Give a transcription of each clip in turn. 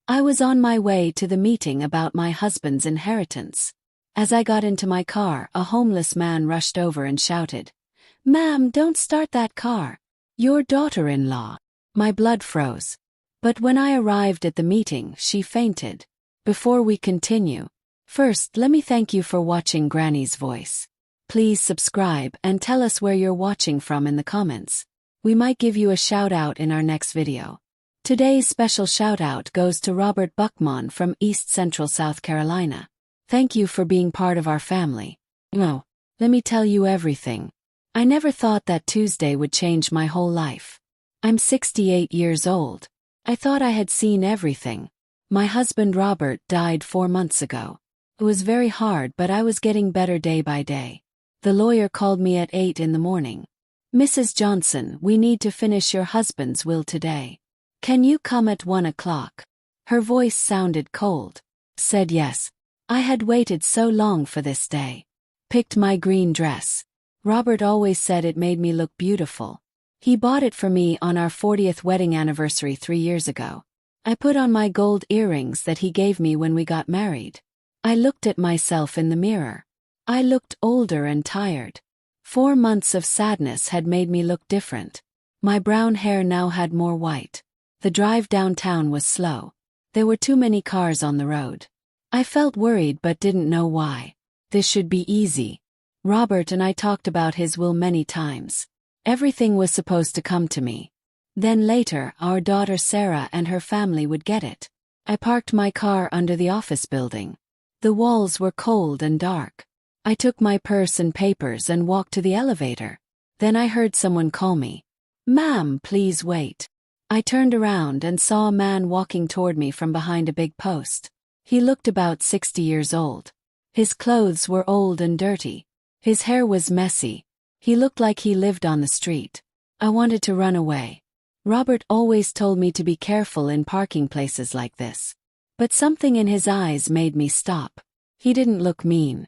I was on my way to the meeting about my husband's inheritance. As I got into my car, a homeless man rushed over and shouted, "Ma'am, don't start that car. Your daughter-in-law." My blood froze. But when I arrived at the meeting, she fainted. Before we continue, first let me thank you for watching Granny's Voice. Please subscribe and tell us where you're watching from in the comments. We might give you a shout-out in our next video. Today's special shout-out goes to Robert Buckman from East Central South Carolina. Thank you for being part of our family. Oh, let me tell you everything. I never thought that Tuesday would change my whole life. I'm 68 years old. I thought I had seen everything. My husband Robert died 4 months ago. It was very hard, but I was getting better day by day. The lawyer called me at 8 in the morning. "Mrs. Johnson, we need to finish your husband's will today. Can you come at 1 o'clock?" Her voice sounded cold. Said yes. I had waited so long for this day. Picked my green dress. Robert always said it made me look beautiful. He bought it for me on our 40th wedding anniversary 3 years ago. I put on my gold earrings that he gave me when we got married. I looked at myself in the mirror. I looked older and tired. 4 months of sadness had made me look different. My brown hair now had more white. The drive downtown was slow. There were too many cars on the road. I felt worried but didn't know why. This should be easy. Robert and I talked about his will many times. Everything was supposed to come to me. Then later, our daughter Sarah and her family would get it. I parked my car under the office building. The walls were cold and dark. I took my purse and papers and walked to the elevator. Then I heard someone call me. "Ma'am, please wait." I turned around and saw a man walking toward me from behind a big post. He looked about 60 years old. His clothes were old and dirty. His hair was messy. He looked like he lived on the street. I wanted to run away. Robert always told me to be careful in parking places like this. But something in his eyes made me stop. He didn't look mean.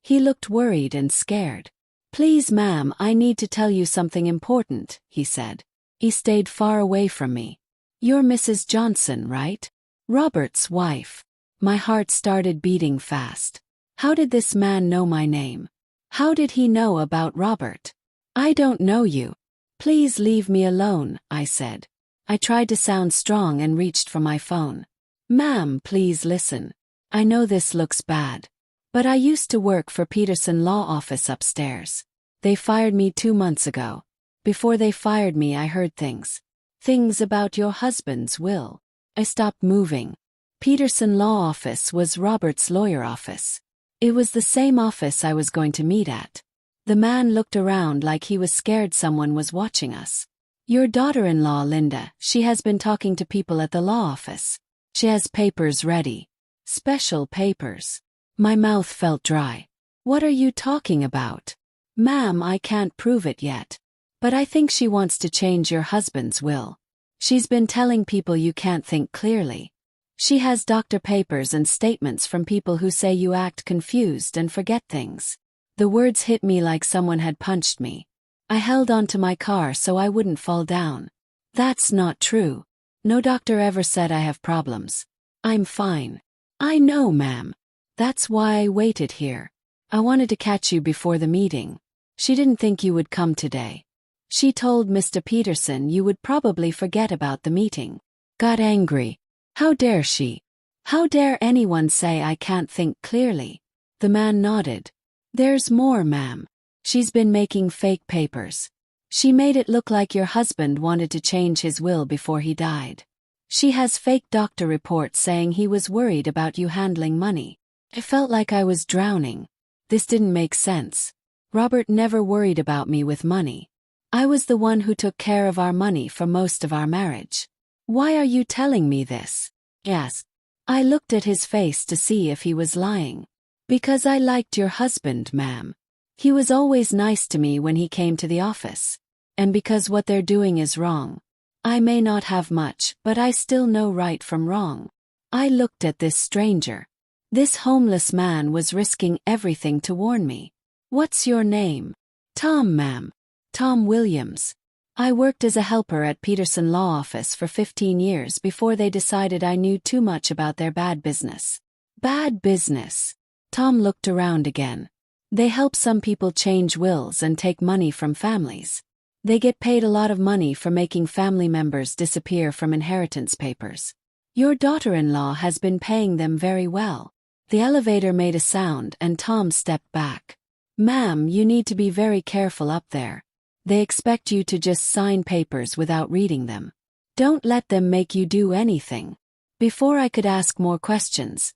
He looked worried and scared. "Please, ma'am, I need to tell you something important," he said. He stayed far away from me. "You're Mrs. Johnson, right? Robert's wife." My heart started beating fast. How did this man know my name? How did he know about Robert? "I don't know you. Please leave me alone," I said. I tried to sound strong and reached for my phone. "Ma'am, please listen. I know this looks bad. But I used to work for Peterson Law Office upstairs. They fired me 2 months ago. Before they fired me, I heard things. Things about your husband's will." I stopped moving. Peterson Law Office was Robert's lawyer office. It was the same office I was going to meet at. The man looked around like he was scared someone was watching us. "Your daughter-in-law, Linda, she has been talking to people at the law office. She has papers ready. Special papers." My mouth felt dry. "What are you talking about?" "Ma'am, I can't prove it yet. But I think she wants to change your husband's will. She's been telling people you can't think clearly. She has doctor papers and statements from people who say you act confused and forget things." The words hit me like someone had punched me. I held onto my car so I wouldn't fall down. "That's not true. No doctor ever said I have problems. I'm fine." "I know, ma'am. That's why I waited here. I wanted to catch you before the meeting. She didn't think you would come today. She told Mr. Peterson you would probably forget about the meeting." Got angry. How dare she? How dare anyone say I can't think clearly? The man nodded. "There's more, ma'am. She's been making fake papers. She made it look like your husband wanted to change his will before he died. She has fake doctor reports saying he was worried about you handling money." I felt like I was drowning. This didn't make sense. Robert never worried about me with money. I was the one who took care of our money for most of our marriage. "Why are you telling me this?" I asked. I looked at his face to see if he was lying. "Because I liked your husband, ma'am. He was always nice to me when he came to the office. And because what they're doing is wrong. I may not have much, but I still know right from wrong." I looked at this stranger. This homeless man was risking everything to warn me. "What's your name?" "Tom, ma'am. Tom Williams." I worked as a helper at Peterson Law Office for 15 years before they decided I knew too much about their bad business. Bad business. Tom looked around again. They help some people change wills and take money from families. They get paid a lot of money for making family members disappear from inheritance papers. Your daughter-in-law has been paying them very well. The elevator made a sound and Tom stepped back. Ma'am, you need to be very careful up there. They expect you to just sign papers without reading them. Don't let them make you do anything. Before I could ask more questions,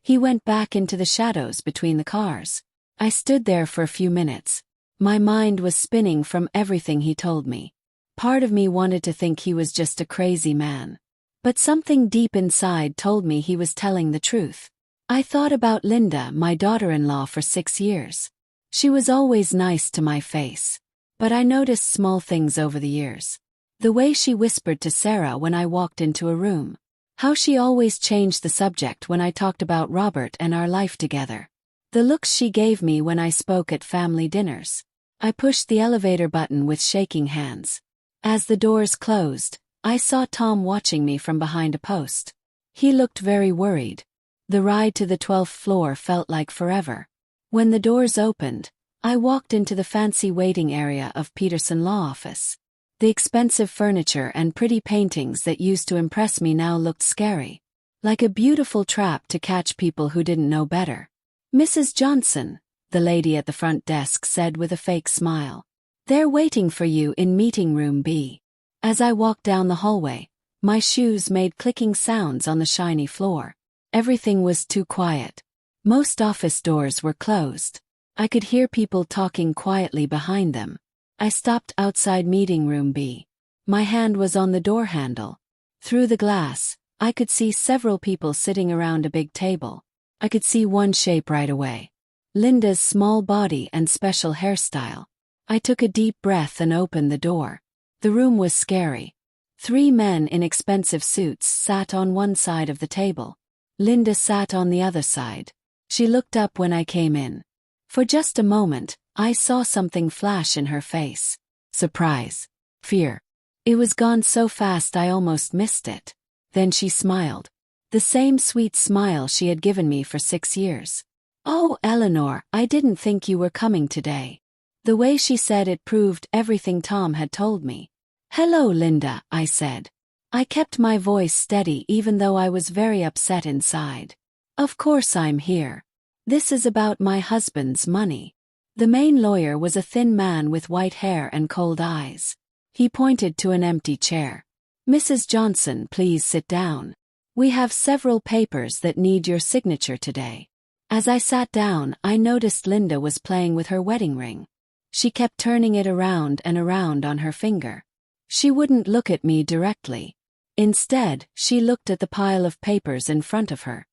he went back into the shadows between the cars. I stood there for a few minutes. My mind was spinning from everything he told me. Part of me wanted to think he was just a crazy man. But something deep inside told me he was telling the truth. I thought about Linda, my daughter-in-law, for 6 years. She was always nice to my face. But I noticed small things over the years. The way she whispered to Sarah when I walked into a room. How she always changed the subject when I talked about Robert and our life together. The looks she gave me when I spoke at family dinners. I pushed the elevator button with shaking hands. As the doors closed, I saw Tom watching me from behind a post. He looked very worried. The ride to the 12th floor felt like forever. When the doors opened, I walked into the fancy waiting area of Peterson Law Office. The expensive furniture and pretty paintings that used to impress me now looked scary. Like a beautiful trap to catch people who didn't know better. Mrs. Johnson, the lady at the front desk said with a fake smile. They're waiting for you in meeting room B. As I walked down the hallway, my shoes made clicking sounds on the shiny floor. Everything was too quiet. Most office doors were closed. I could hear people talking quietly behind them. I stopped outside meeting room B. My hand was on the door handle. Through the glass, I could see several people sitting around a big table. I could see one shape right away. Linda's small body and special hairstyle. I took a deep breath and opened the door. The room was scary. 3 men in expensive suits sat on one side of the table. Linda sat on the other side. She looked up when I came in. For just a moment, I saw something flash in her face. Surprise. Fear. It was gone so fast I almost missed it. Then she smiled. The same sweet smile she had given me for 6 years. Oh, Eleanor, I didn't think you were coming today. The way she said it proved everything Tom had told me. Hello, Linda, I said. I kept my voice steady even though I was very upset inside. Of course I'm here. This is about my husband's money. The main lawyer was a thin man with white hair and cold eyes. He pointed to an empty chair. Mrs. Johnson, please sit down. We have several papers that need your signature today. As I sat down, I noticed Linda was playing with her wedding ring. She kept turning it around and around on her finger. She wouldn't look at me directly. Instead, she looked at the pile of papers in front of her.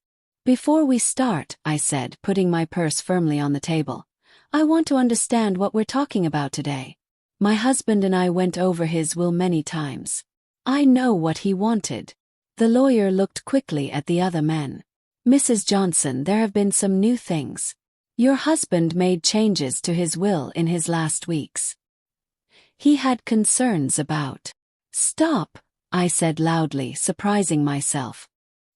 Before we start, I said, putting my purse firmly on the table, I want to understand what we're talking about today. My husband and I went over his will many times. I know what he wanted. The lawyer looked quickly at the other men. Mrs. Johnson, there have been some new things. Your husband made changes to his will in his last weeks. He had concerns about. Stop, I said loudly, surprising myself.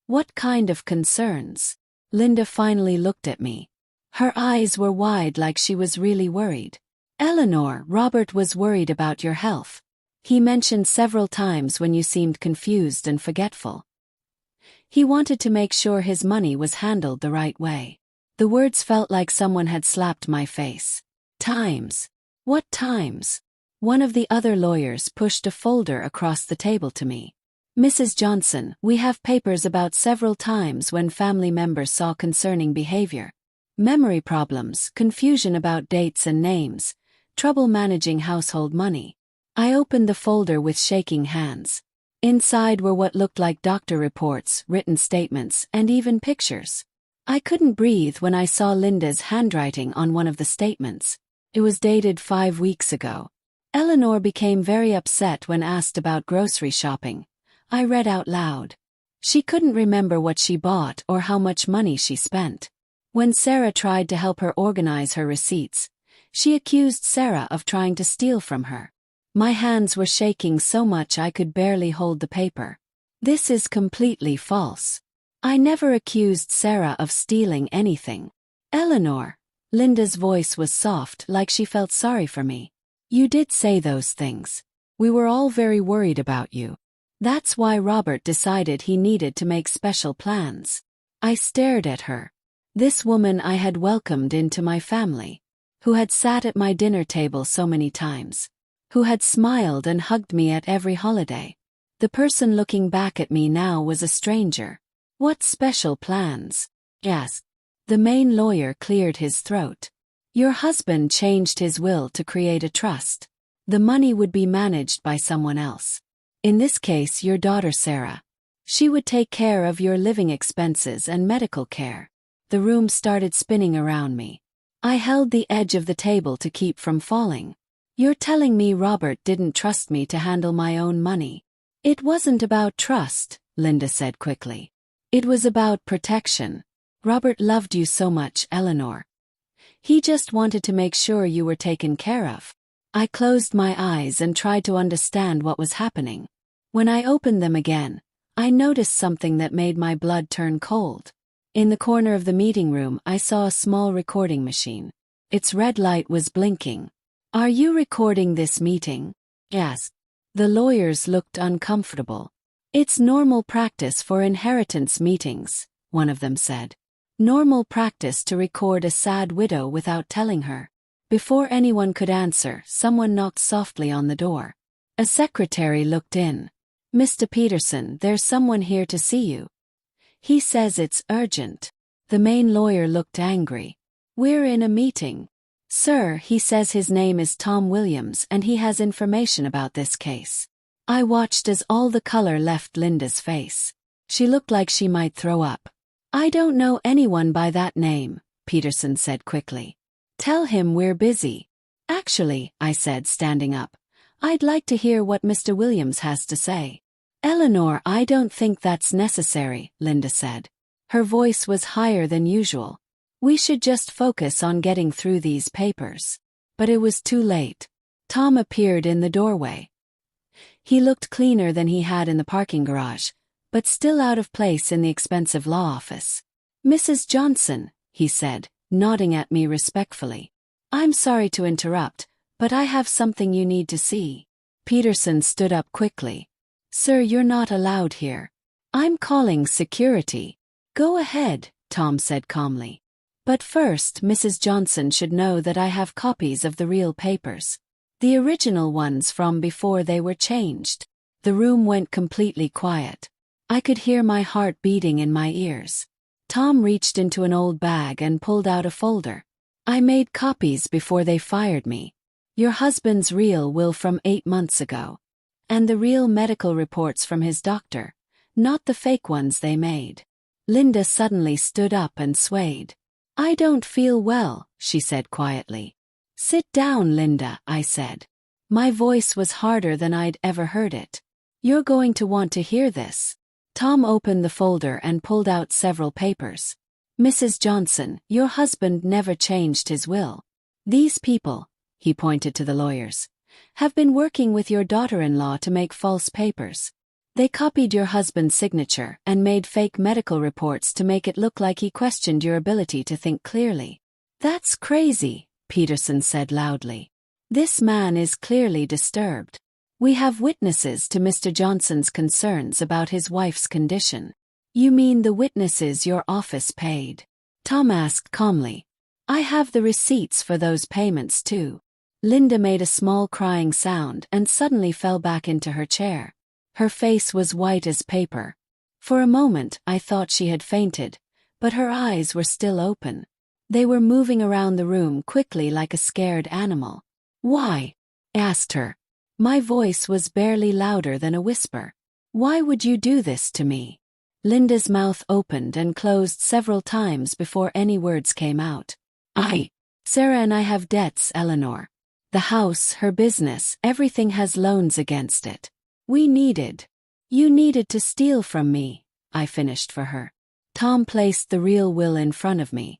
What kind of concerns? Linda finally looked at me. Her eyes were wide like she was really worried. Eleanor, Robert was worried about your health. He mentioned several times when you seemed confused and forgetful. He wanted to make sure his money was handled the right way. The words felt like someone had slapped my face. Times. What times? One of the other lawyers pushed a folder across the table to me. Mrs. Johnson, we have papers about several times when family members saw concerning behavior. Memory problems, confusion about dates and names, trouble managing household money. I opened the folder with shaking hands. Inside were what looked like doctor reports, written statements, and even pictures. I couldn't breathe when I saw Linda's handwriting on one of the statements. It was dated 5 weeks ago. Eleanor became very upset when asked about grocery shopping. I read out loud. She couldn't remember what she bought or how much money she spent. When Sarah tried to help her organize her receipts, she accused Sarah of trying to steal from her. My hands were shaking so much I could barely hold the paper. This is completely false. I never accused Sarah of stealing anything. Eleanor. Linda's voice was soft, like she felt sorry for me. You did say those things. We were all very worried about you. That's why Robert decided he needed to make special plans. I stared at her. This woman I had welcomed into my family, who had sat at my dinner table so many times, who had smiled and hugged me at every holiday. The person looking back at me now was a stranger. What special plans? Asked. The main lawyer cleared his throat. Your husband changed his will to create a trust. The money would be managed by someone else. In this case, your daughter Sarah. She would take care of your living expenses and medical care. The room started spinning around me. I held the edge of the table to keep from falling. You're telling me Robert didn't trust me to handle my own money? It wasn't about trust, Linda said quickly. It was about protection. Robert loved you so much, Eleanor. He just wanted to make sure you were taken care of. I closed my eyes and tried to understand what was happening. When I opened them again, I noticed something that made my blood turn cold. In the corner of the meeting room, I saw a small recording machine. Its red light was blinking. Are you recording this meeting? Asked. The lawyers looked uncomfortable. It's normal practice for inheritance meetings, one of them said. Normal practice to record a sad widow without telling her. Before anyone could answer, someone knocked softly on the door. A secretary looked in. Mr. Peterson, there's someone here to see you. He says it's urgent. The main lawyer looked angry. We're in a meeting. Sir, he says his name is Tom Williams and he has information about this case. I watched as all the color left Linda's face. She looked like she might throw up. I don't know anyone by that name, Peterson said quickly. Tell him we're busy. Actually, I said, standing up, I'd like to hear what Mr. Williams has to say. Eleanor, I don't think that's necessary, Linda said. Her voice was higher than usual. We should just focus on getting through these papers. But it was too late. Tom appeared in the doorway. He looked cleaner than he had in the parking garage, but still out of place in the expensive law office. Mrs. Johnson, he said, nodding at me respectfully. I'm sorry to interrupt, but I have something you need to see. Peterson stood up quickly. Sir, you're not allowed here. I'm calling security. Go ahead, Tom said calmly. But first, Mrs. Johnson should know that I have copies of the real papers. The original ones from before they were changed. The room went completely quiet. I could hear my heart beating in my ears. Tom reached into an old bag and pulled out a folder. I made copies before they fired me. Your husband's real will from 8 months ago. And the real medical reports from his doctor, not the fake ones they made. Linda suddenly stood up and swayed. I don't feel well, she said quietly. Sit down, Linda, I said. My voice was harder than I'd ever heard it. You're going to want to hear this. Tom opened the folder and pulled out several papers. Mrs. Johnson, your husband never changed his will. These people, he pointed to the lawyers, have been working with your daughter-in-law to make false papers. They copied your husband's signature and made fake medical reports to make it look like he questioned your ability to think clearly. That's crazy, Peterson said loudly. This man is clearly disturbed. We have witnesses to Mr. Johnson's concerns about his wife's condition. You mean the witnesses your office paid? Tom asked calmly. I have the receipts for those payments too. Linda made a small crying sound and suddenly fell back into her chair. Her face was white as paper. For a moment I thought she had fainted, but her eyes were still open. They were moving around the room quickly like a scared animal. Why? I asked her. My voice was barely louder than a whisper. Why would you do this to me? Linda's mouth opened and closed several times before any words came out. Sarah and I have debts, Eleanor. The house, her business, everything has loans against it. You needed to steal from me, I finished for her. Tom placed the real will in front of me.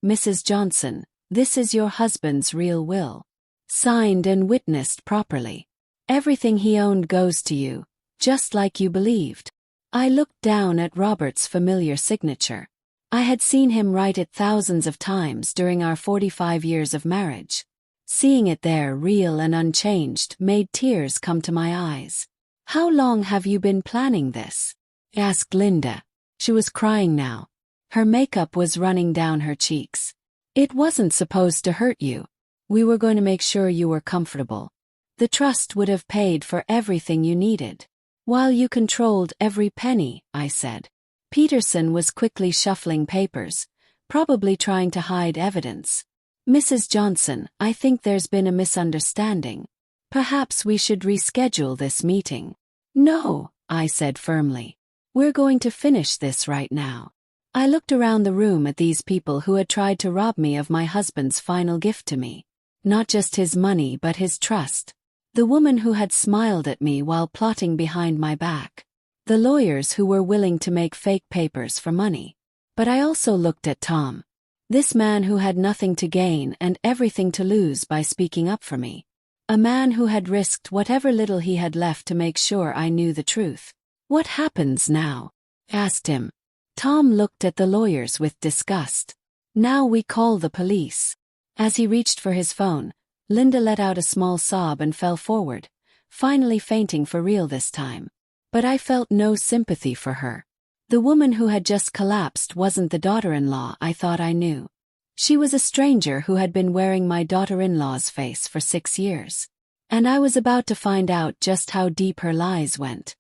Mrs. Johnson, this is your husband's real will. Signed and witnessed properly. Everything he owned goes to you, just like you believed. I looked down at Robert's familiar signature. I had seen him write it thousands of times during our 45 years of marriage. Seeing it there, real and unchanged, made tears come to my eyes. "How long have you been planning this?" asked Linda. She was crying now. Her makeup was running down her cheeks. "It wasn't supposed to hurt you. We were going to make sure you were comfortable. The trust would have paid for everything you needed, while you controlled every penny," I said. Peterson was quickly shuffling papers, probably trying to hide evidence. "Mrs. Johnson, I think there's been a misunderstanding. Perhaps we should reschedule this meeting." "No," I said firmly. "We're going to finish this right now." I looked around the room at these people who had tried to rob me of my husband's final gift to me. Not just his money but his trust. The woman who had smiled at me while plotting behind my back. The lawyers who were willing to make fake papers for money. But I also looked at Tom. This man who had nothing to gain and everything to lose by speaking up for me. A man who had risked whatever little he had left to make sure I knew the truth. "What happens now?" asked him. Tom looked at the lawyers with disgust. "Now we call the police." As he reached for his phone, Linda let out a small sob and fell forward, finally fainting for real this time. But I felt no sympathy for her. The woman who had just collapsed wasn't the daughter-in-law I thought I knew. She was a stranger who had been wearing my daughter-in-law's face for 6 years. And I was about to find out just how deep her lies went.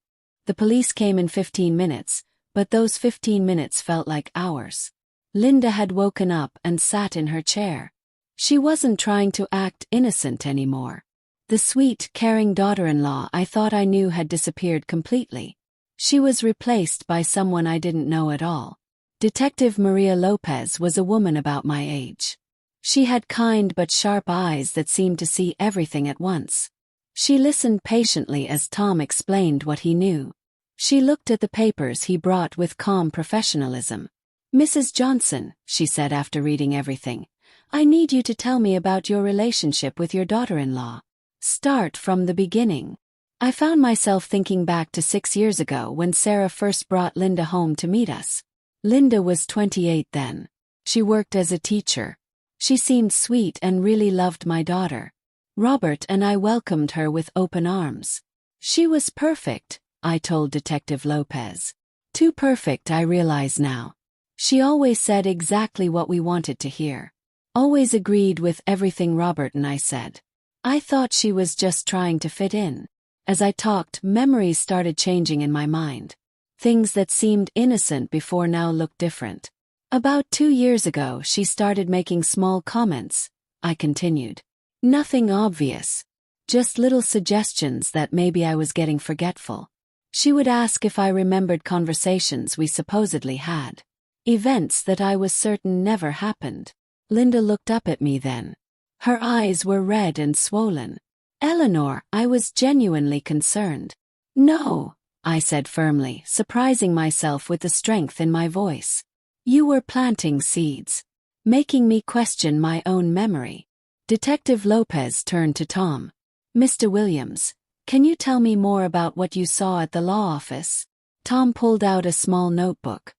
The police came in 15 minutes, but those 15 minutes felt like hours. Linda had woken up and sat in her chair. She wasn't trying to act innocent anymore. The sweet, caring daughter-in-law I thought I knew had disappeared completely. She was replaced by someone I didn't know at all. Detective Maria Lopez was a woman about my age. She had kind but sharp eyes that seemed to see everything at once. She listened patiently as Tom explained what he knew. She looked at the papers he brought with calm professionalism. "Mrs. Johnson," she said after reading everything, "I need you to tell me about your relationship with your daughter-in-law. Start from the beginning." I found myself thinking back to 6 years ago when Sarah first brought Linda home to meet us. Linda was 28 then. She worked as a teacher. She seemed sweet and really loved my daughter. Robert and I welcomed her with open arms. "She was perfect," I told Detective Lopez. "Too perfect, I realize now. She always said exactly what we wanted to hear. Always agreed with everything Robert and I said. I thought she was just trying to fit in." As I talked, memories started changing in my mind. Things that seemed innocent before now looked different. "About 2 years ago she started making small comments," I continued. "Nothing obvious. Just little suggestions that maybe I was getting forgetful. She would ask if I remembered conversations we supposedly had. Events that I was certain never happened." Linda looked up at me then. Her eyes were red and swollen. "Eleanor," I was genuinely concerned. "No," I said firmly, surprising myself with the strength in my voice. "You were planting seeds, making me question my own memory." Detective Lopez turned to Tom. "Mr. Williams, can you tell me more about what you saw at the law office?" Tom pulled out a small notebook.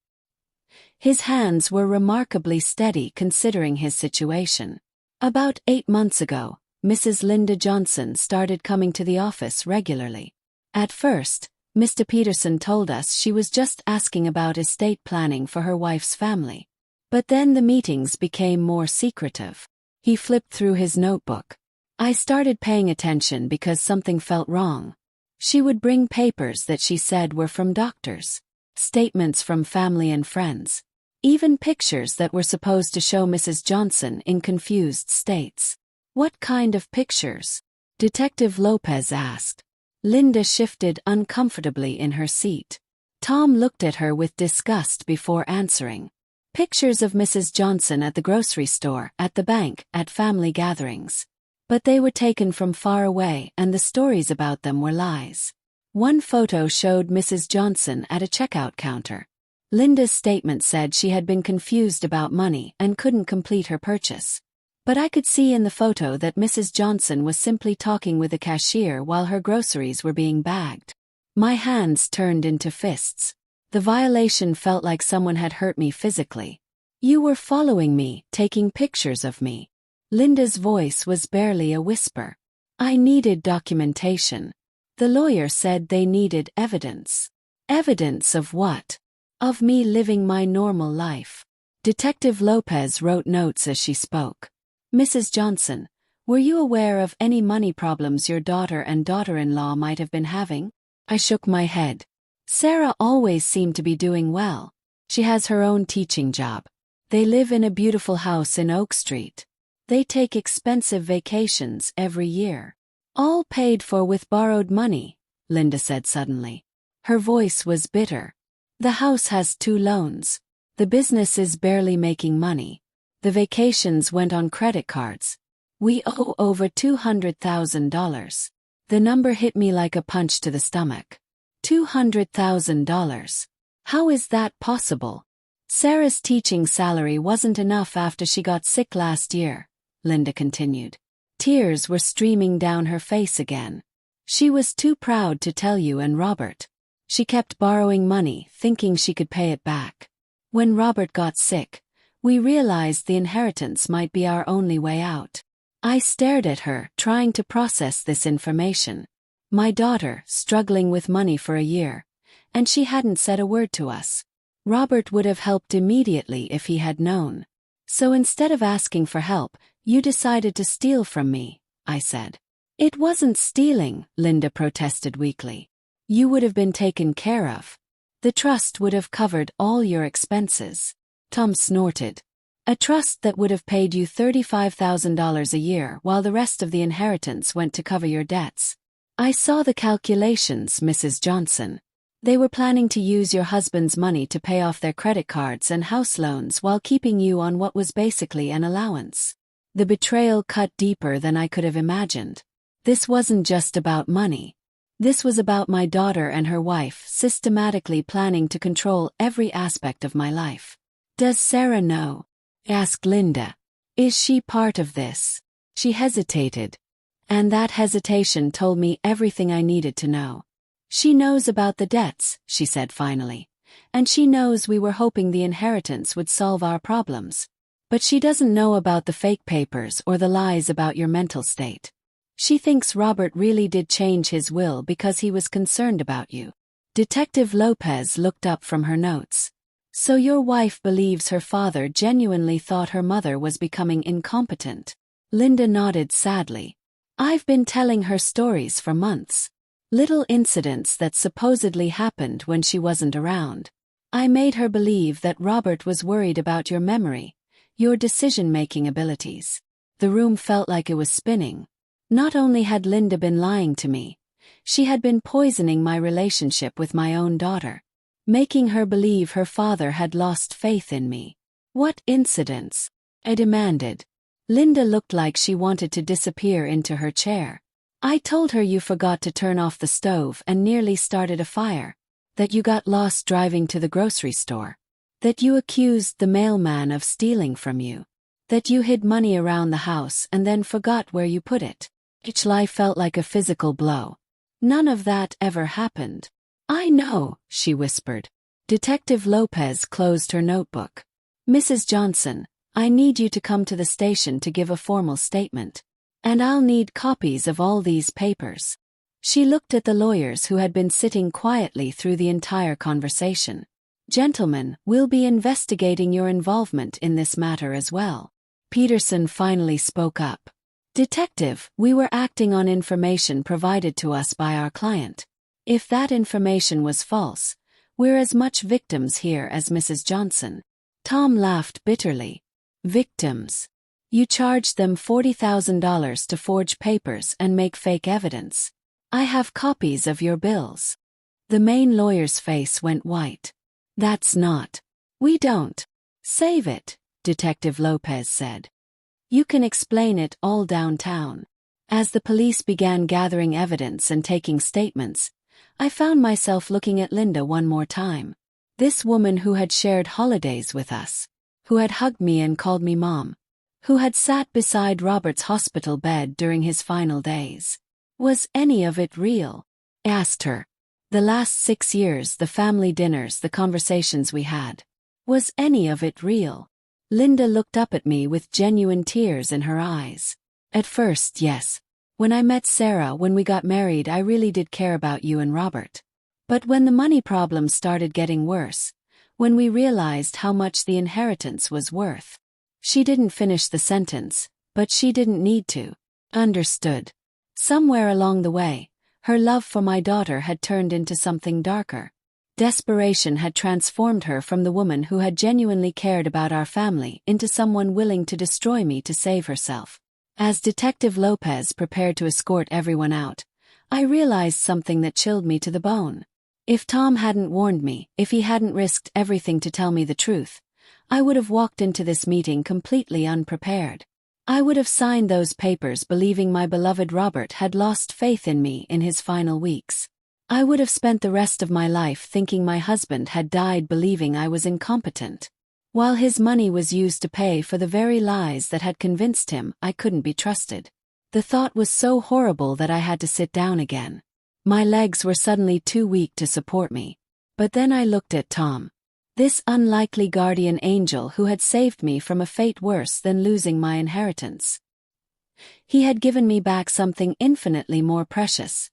His hands were remarkably steady considering his situation. "About 8 months ago, Mrs. Linda Johnson started coming to the office regularly. At first, Mr. Peterson told us she was just asking about estate planning for her wife's family. But then the meetings became more secretive." He flipped through his notebook. "I started paying attention because something felt wrong. She would bring papers that she said were from doctors, statements from family and friends, even pictures that were supposed to show Mrs. Johnson in confused states." "What kind of pictures?" Detective Lopez asked. Linda shifted uncomfortably in her seat. Tom looked at her with disgust before answering. "Pictures of Mrs. Johnson at the grocery store, at the bank, at family gatherings. But they were taken from far away and the stories about them were lies. One photo showed Mrs. Johnson at a checkout counter. Linda's statement said she had been confused about money and couldn't complete her purchase. But I could see in the photo that Mrs. Johnson was simply talking with the cashier while her groceries were being bagged. My hands turned into fists. The violation felt like someone had hurt me physically. You were following me, taking pictures of me. Linda's voice was barely a whisper. I needed documentation. The lawyer said they needed evidence. Evidence of what? Of me living my normal life. Detective Lopez wrote notes as she spoke. Mrs. Johnson, were you aware of any money problems your daughter and daughter-in-law might have been having? I shook my head. Sarah always seemed to be doing well. She has her own teaching job. They live in a beautiful house in Oak Street. They take expensive vacations every year. All paid for with borrowed money, Linda said suddenly. Her voice was bitter. The house has 2 loans. The business is barely making money. The vacations went on credit cards. We owe over $200,000. The number hit me like a punch to the stomach. $200,000. How is that possible? Sarah's teaching salary wasn't enough after she got sick last year, Linda continued. Tears were streaming down her face again. She was too proud to tell you and Robert. She kept borrowing money, thinking she could pay it back. When Robert got sick, we realized the inheritance might be our only way out. I stared at her, trying to process this information. My daughter, struggling with money for a year, and she hadn't said a word to us. Robert would have helped immediately if he had known. So instead of asking for help, you decided to steal from me, I said. It wasn't stealing, Linda protested weakly. You would have been taken care of. The trust would have covered all your expenses. Tom snorted. A trust that would have paid you $35,000 a year while the rest of the inheritance went to cover your debts. I saw the calculations, Mrs. Johnson. They were planning to use your husband's money to pay off their credit cards and house loans while keeping you on what was basically an allowance. The betrayal cut deeper than I could have imagined. This wasn't just about money. This was about my daughter and her wife systematically planning to control every aspect of my life. Does Sarah know? Asked Linda. Is she part of this? She hesitated. And that hesitation told me everything I needed to know. She knows about the debts, she said finally. And she knows we were hoping the inheritance would solve our problems. But she doesn't know about the fake papers or the lies about your mental state. She thinks Robert really did change his will because he was concerned about you. Detective Lopez looked up from her notes. So your wife believes her father genuinely thought her mother was becoming incompetent. Linda nodded sadly. I've been telling her stories for months. Little incidents that supposedly happened when she wasn't around. I made her believe that Robert was worried about your memory, your decision-making abilities. The room felt like it was spinning. Not only had Linda been lying to me, she had been poisoning my relationship with my own daughter, making her believe her father had lost faith in me. What incidents? I demanded. Linda looked like she wanted to disappear into her chair. I told her you forgot to turn off the stove and nearly started a fire, that you got lost driving to the grocery store, that you accused the mailman of stealing from you, that you hid money around the house and then forgot where you put it. Each lie felt like a physical blow. None of that ever happened. I know, she whispered. Detective Lopez closed her notebook. Mrs. Johnson, I need you to come to the station to give a formal statement. And I'll need copies of all these papers. She looked at the lawyers who had been sitting quietly through the entire conversation. Gentlemen, we'll be investigating your involvement in this matter as well. Peterson finally spoke up. Detective, we were acting on information provided to us by our client. If that information was false, we're as much victims here as Mrs. Johnson. Tom laughed bitterly. Victims. You charged them $40,000 to forge papers and make fake evidence. I have copies of your bills. The main lawyer's face went white. That's not. We don't. Save it, Detective Lopez said. You can explain it all downtown. As the police began gathering evidence and taking statements, I found myself looking at Linda one more time. This woman who had shared holidays with us, who had hugged me and called me mom, who had sat beside Robert's hospital bed during his final days. Was any of it real? I asked her. The last 6 years, the family dinners, the conversations we had. Was any of it real? Linda looked up at me with genuine tears in her eyes. At first, yes. When I met Sarah, when we got married, I really did care about you and Robert. But when the money problems started getting worse, when we realized how much the inheritance was worth. She didn't finish the sentence, but she didn't need to. Understood. Somewhere along the way, her love for my daughter had turned into something darker. Desperation had transformed her from the woman who had genuinely cared about our family into someone willing to destroy me to save herself. As Detective Lopez prepared to escort everyone out, I realized something that chilled me to the bone. If Tom hadn't warned me, if he hadn't risked everything to tell me the truth, I would have walked into this meeting completely unprepared. I would have signed those papers believing my beloved Robert had lost faith in me in his final weeks. I would have spent the rest of my life thinking my husband had died believing I was incompetent, while his money was used to pay for the very lies that had convinced him I couldn't be trusted. The thought was so horrible that I had to sit down again. My legs were suddenly too weak to support me. But then I looked at Tom. This unlikely guardian angel who had saved me from a fate worse than losing my inheritance. He had given me back something infinitely more precious.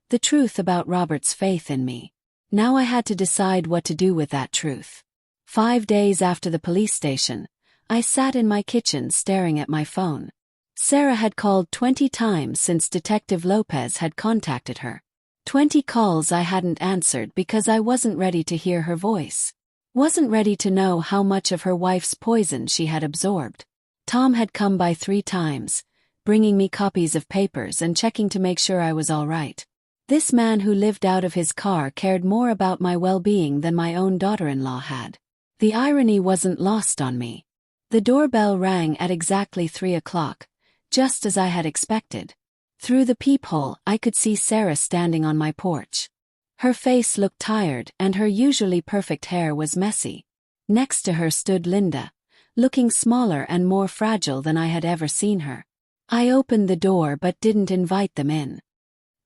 The truth about Robert's faith in me. Now I had to decide what to do with that truth. 5 days after the police station, I sat in my kitchen staring at my phone. Sarah had called 20 times since Detective Lopez had contacted her. 20 calls I hadn't answered because I wasn't ready to hear her voice. Wasn't ready to know how much of her wife's poison she had absorbed. Tom had come by 3 times, bringing me copies of papers and checking to make sure I was all right. This man who lived out of his car cared more about my well-being than my own daughter-in-law had. The irony wasn't lost on me. The doorbell rang at exactly 3 o'clock, just as I had expected. Through the peephole, I could see Sarah standing on my porch. Her face looked tired and her usually perfect hair was messy. Next to her stood Linda, looking smaller and more fragile than I had ever seen her. I opened the door but didn't invite them in.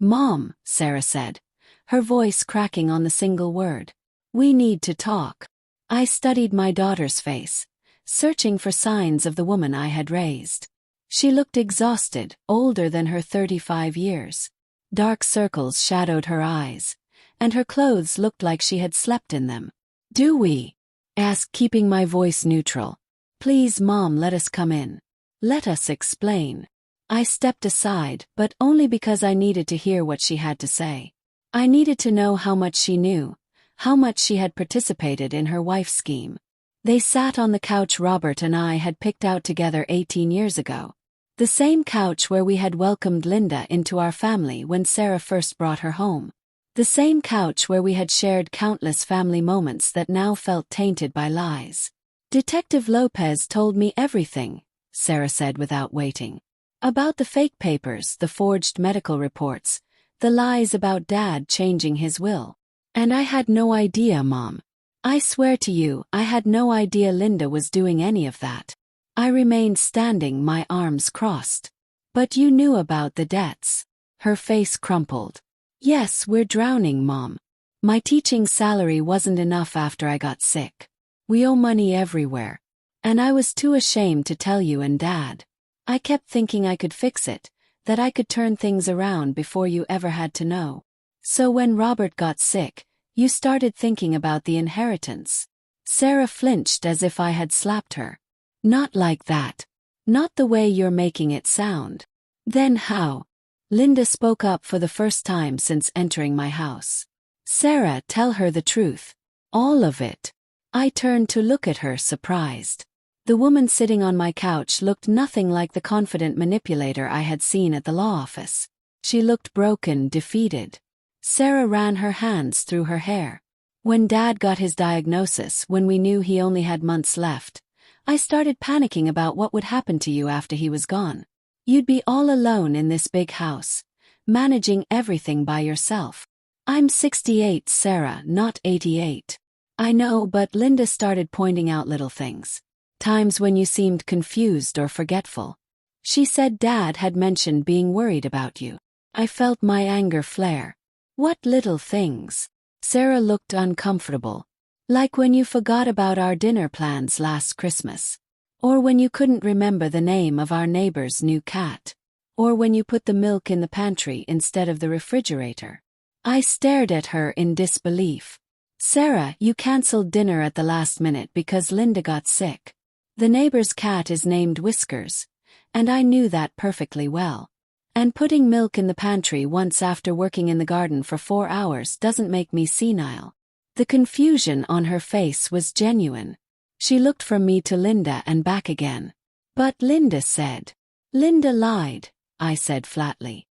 "Mom," Sarah said, her voice cracking on the single word. "We need to talk." I studied my daughter's face, searching for signs of the woman I had raised. She looked exhausted, older than her 35 years. Dark circles shadowed her eyes, and her clothes looked like she had slept in them. "Do we?" asked, keeping my voice neutral. "Please, Mom, let us come in. Let us explain." I stepped aside, but only because I needed to hear what she had to say. I needed to know how much she knew, how much she had participated in her wife's scheme. They sat on the couch Robert and I had picked out together 18 years ago. The same couch where we had welcomed Linda into our family when Sarah first brought her home. The same couch where we had shared countless family moments that now felt tainted by lies. "Detective Lopez told me everything," Sarah said without waiting. "About the fake papers, the forged medical reports, the lies about Dad changing his will. And I had no idea, Mom. I swear to you, I had no idea Linda was doing any of that." I remained standing, my arms crossed. "But you knew about the debts." Her face crumpled. "Yes, we're drowning, Mom. My teaching salary wasn't enough after I got sick. We owe money everywhere. And I was too ashamed to tell you and Dad. I kept thinking I could fix it, that I could turn things around before you ever had to know. So when Robert got sick, you started thinking about the inheritance." Sarah flinched as if I had slapped her. "Not like that. Not the way you're making it sound." "Then how?" Linda spoke up for the first time since entering my house. "Sarah, tell her the truth. All of it." I turned to look at her, surprised. The woman sitting on my couch looked nothing like the confident manipulator I had seen at the law office. She looked broken, defeated. Sarah ran her hands through her hair. "When Dad got his diagnosis, when we knew he only had months left, I started panicking about what would happen to you after he was gone. You'd be all alone in this big house, managing everything by yourself. I'm 68, Sarah, not 88. I know, but Linda started pointing out little things. Times when you seemed confused or forgetful. She said Dad had mentioned being worried about you. I felt my anger flare. What little things? Sarah looked uncomfortable. Like when you forgot about our dinner plans last Christmas. Or when you couldn't remember the name of our neighbor's new cat. Or when you put the milk in the pantry instead of the refrigerator. I stared at her in disbelief. Sarah, you canceled dinner at the last minute because Linda got sick. The neighbor's cat is named Whiskers, and I knew that perfectly well. And putting milk in the pantry once after working in the garden for 4 hours doesn't make me senile. The confusion on her face was genuine. She looked from me to Linda and back again. But Linda said. Linda lied, I said flatly.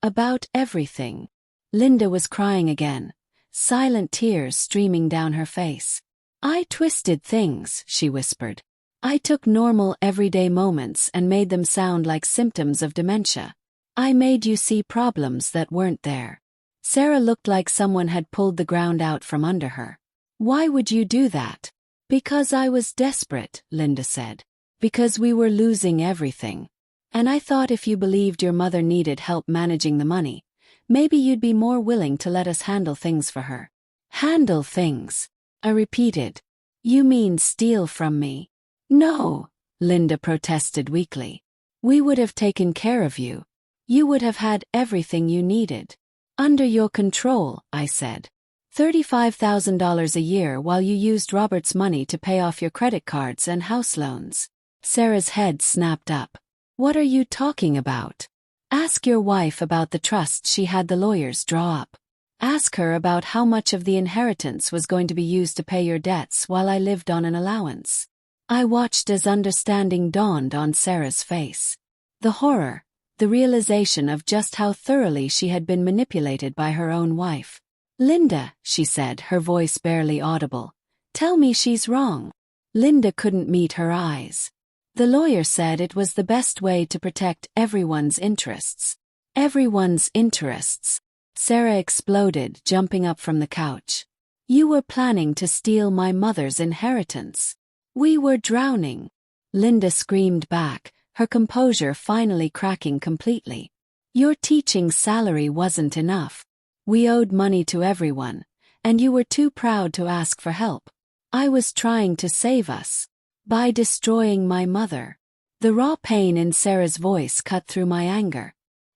About everything. Linda was crying again, silent tears streaming down her face. I twisted things, she whispered. I took normal everyday moments and made them sound like symptoms of dementia. I made you see problems that weren't there. Sarah looked like someone had pulled the ground out from under her. Why would you do that? Because I was desperate, Linda said. Because we were losing everything. And I thought if you believed your mother needed help managing the money, maybe you'd be more willing to let us handle things for her. Handle things, I repeated. You mean steal from me? No, Linda protested weakly. We would have taken care of you. You would have had everything you needed. Under your control, I said. $35,000 a year while you used Robert's money to pay off your credit cards and house loans. Sarah's head snapped up. What are you talking about? Ask your wife about the trust she had the lawyers draw up. Ask her about how much of the inheritance was going to be used to pay your debts while I lived on an allowance. I watched as understanding dawned on Sarah's face. The horror, the realization of just how thoroughly she had been manipulated by her own wife. Linda, she said, her voice barely audible. Tell me she's wrong. Linda couldn't meet her eyes. The lawyer said it was the best way to protect everyone's interests. Everyone's interests. Sarah exploded, jumping up from the couch. You were planning to steal my mother's inheritance. We were drowning. Linda screamed back, her composure finally cracking completely. Your teaching salary wasn't enough. We owed money to everyone, and you were too proud to ask for help. I was trying to save us. By destroying my mother. The raw pain in Sarah's voice cut through my anger.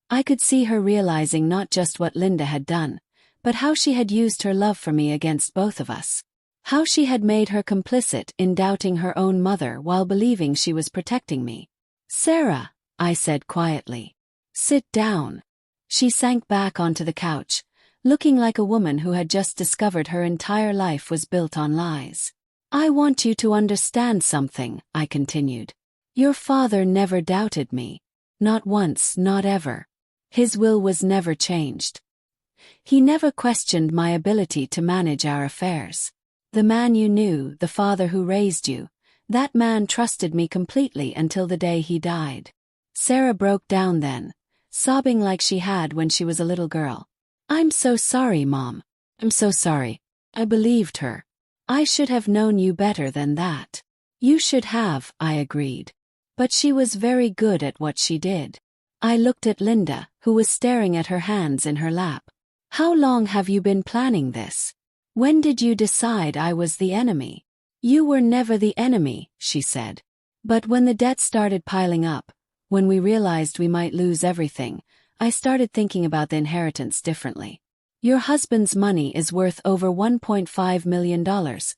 I could see her realizing not just what Linda had done, but how she had used her love for me against both of us. How she had made her complicit in doubting her own mother while believing she was protecting me. Sarah, I said quietly. Sit down. She sank back onto the couch, looking like a woman who had just discovered her entire life was built on lies. I want you to understand something, I continued. Your father never doubted me. Not once, not ever. His will was never changed. He never questioned my ability to manage our affairs. The man you knew, the father who raised you, that man trusted me completely until the day he died. Sarah broke down then, sobbing like she had when she was a little girl. I'm so sorry, Mom. I'm so sorry. I believed her. I should have known you better than that. You should have, I agreed. But she was very good at what she did. I looked at Linda, who was staring at her hands in her lap. How long have you been planning this? When did you decide I was the enemy? You were never the enemy, she said. But when the debt started piling up, when we realized we might lose everything, I started thinking about the inheritance differently. Your husband's money is worth over $1.5 million,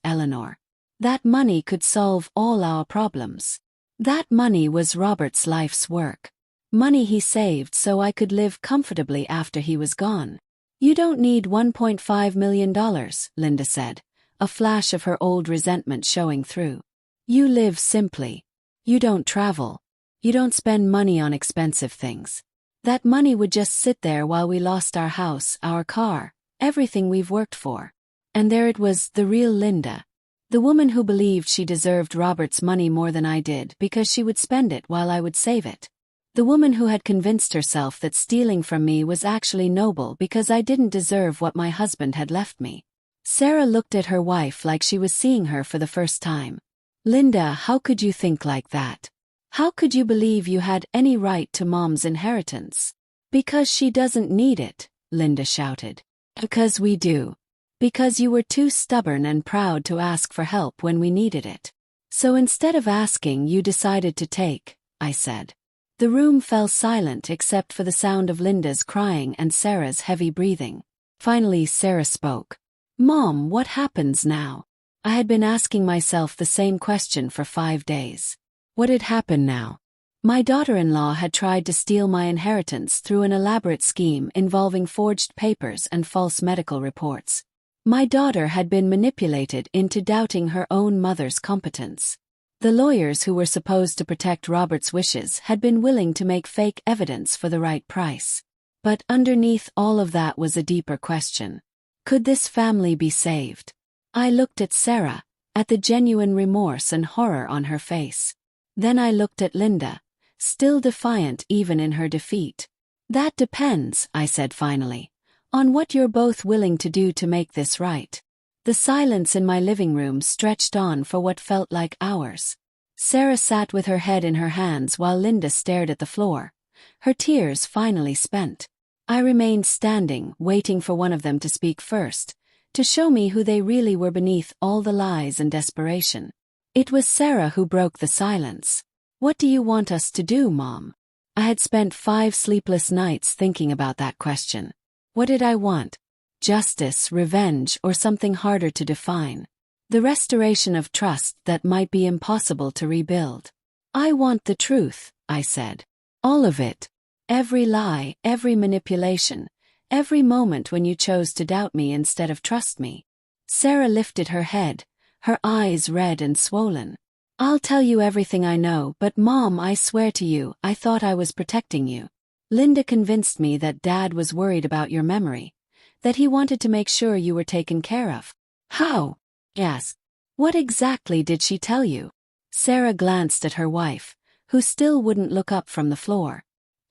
Eleanor. That money could solve all our problems. That money was Robert's life's work. Money he saved so I could live comfortably after he was gone. You don't need $1.5 million, Linda said, a flash of her old resentment showing through. You live simply. You don't travel. You don't spend money on expensive things. That money would just sit there while we lost our house, our car, everything we've worked for. And there it was, the real Linda. The woman who believed she deserved Robert's money more than I did because she would spend it while I would save it. The woman who had convinced herself that stealing from me was actually noble because I didn't deserve what my husband had left me. Sarah looked at her wife like she was seeing her for the first time. Linda, how could you think like that? How could you believe you had any right to Mom's inheritance? Because she doesn't need it, Linda shouted. Because we do. Because you were too stubborn and proud to ask for help when we needed it. So instead of asking, you decided to take, I said. The room fell silent except for the sound of Linda's crying and Sarah's heavy breathing. Finally, Sarah spoke. Mom, what happens now? I had been asking myself the same question for 5 days. What had happened now? My daughter-in-law had tried to steal my inheritance through an elaborate scheme involving forged papers and false medical reports. My daughter had been manipulated into doubting her own mother's competence. The lawyers who were supposed to protect Robert's wishes had been willing to make fake evidence for the right price. But underneath all of that was a deeper question. Could this family be saved? I looked at Sarah, at the genuine remorse and horror on her face. Then I looked at Linda, still defiant even in her defeat. That depends, I said finally, on what you're both willing to do to make this right. The silence in my living room stretched on for what felt like hours. Sarah sat with her head in her hands while Linda stared at the floor, her tears finally spent. I remained standing, waiting for one of them to speak first, to show me who they really were beneath all the lies and desperation. It was Sarah who broke the silence. What do you want us to do, Mom? I had spent 5 sleepless nights thinking about that question. What did I want? Justice, revenge, or something harder to define? The restoration of trust that might be impossible to rebuild. I want the truth, I said. All of it. Every lie, every manipulation, every moment when you chose to doubt me instead of trust me. Sarah lifted her head, her eyes red and swollen. I'll tell you everything I know, but Mom, I swear to you, I thought I was protecting you. Linda convinced me that Dad was worried about your memory, that he wanted to make sure you were taken care of. How? Yes. What exactly did she tell you? Sarah glanced at her wife, who still wouldn't look up from the floor.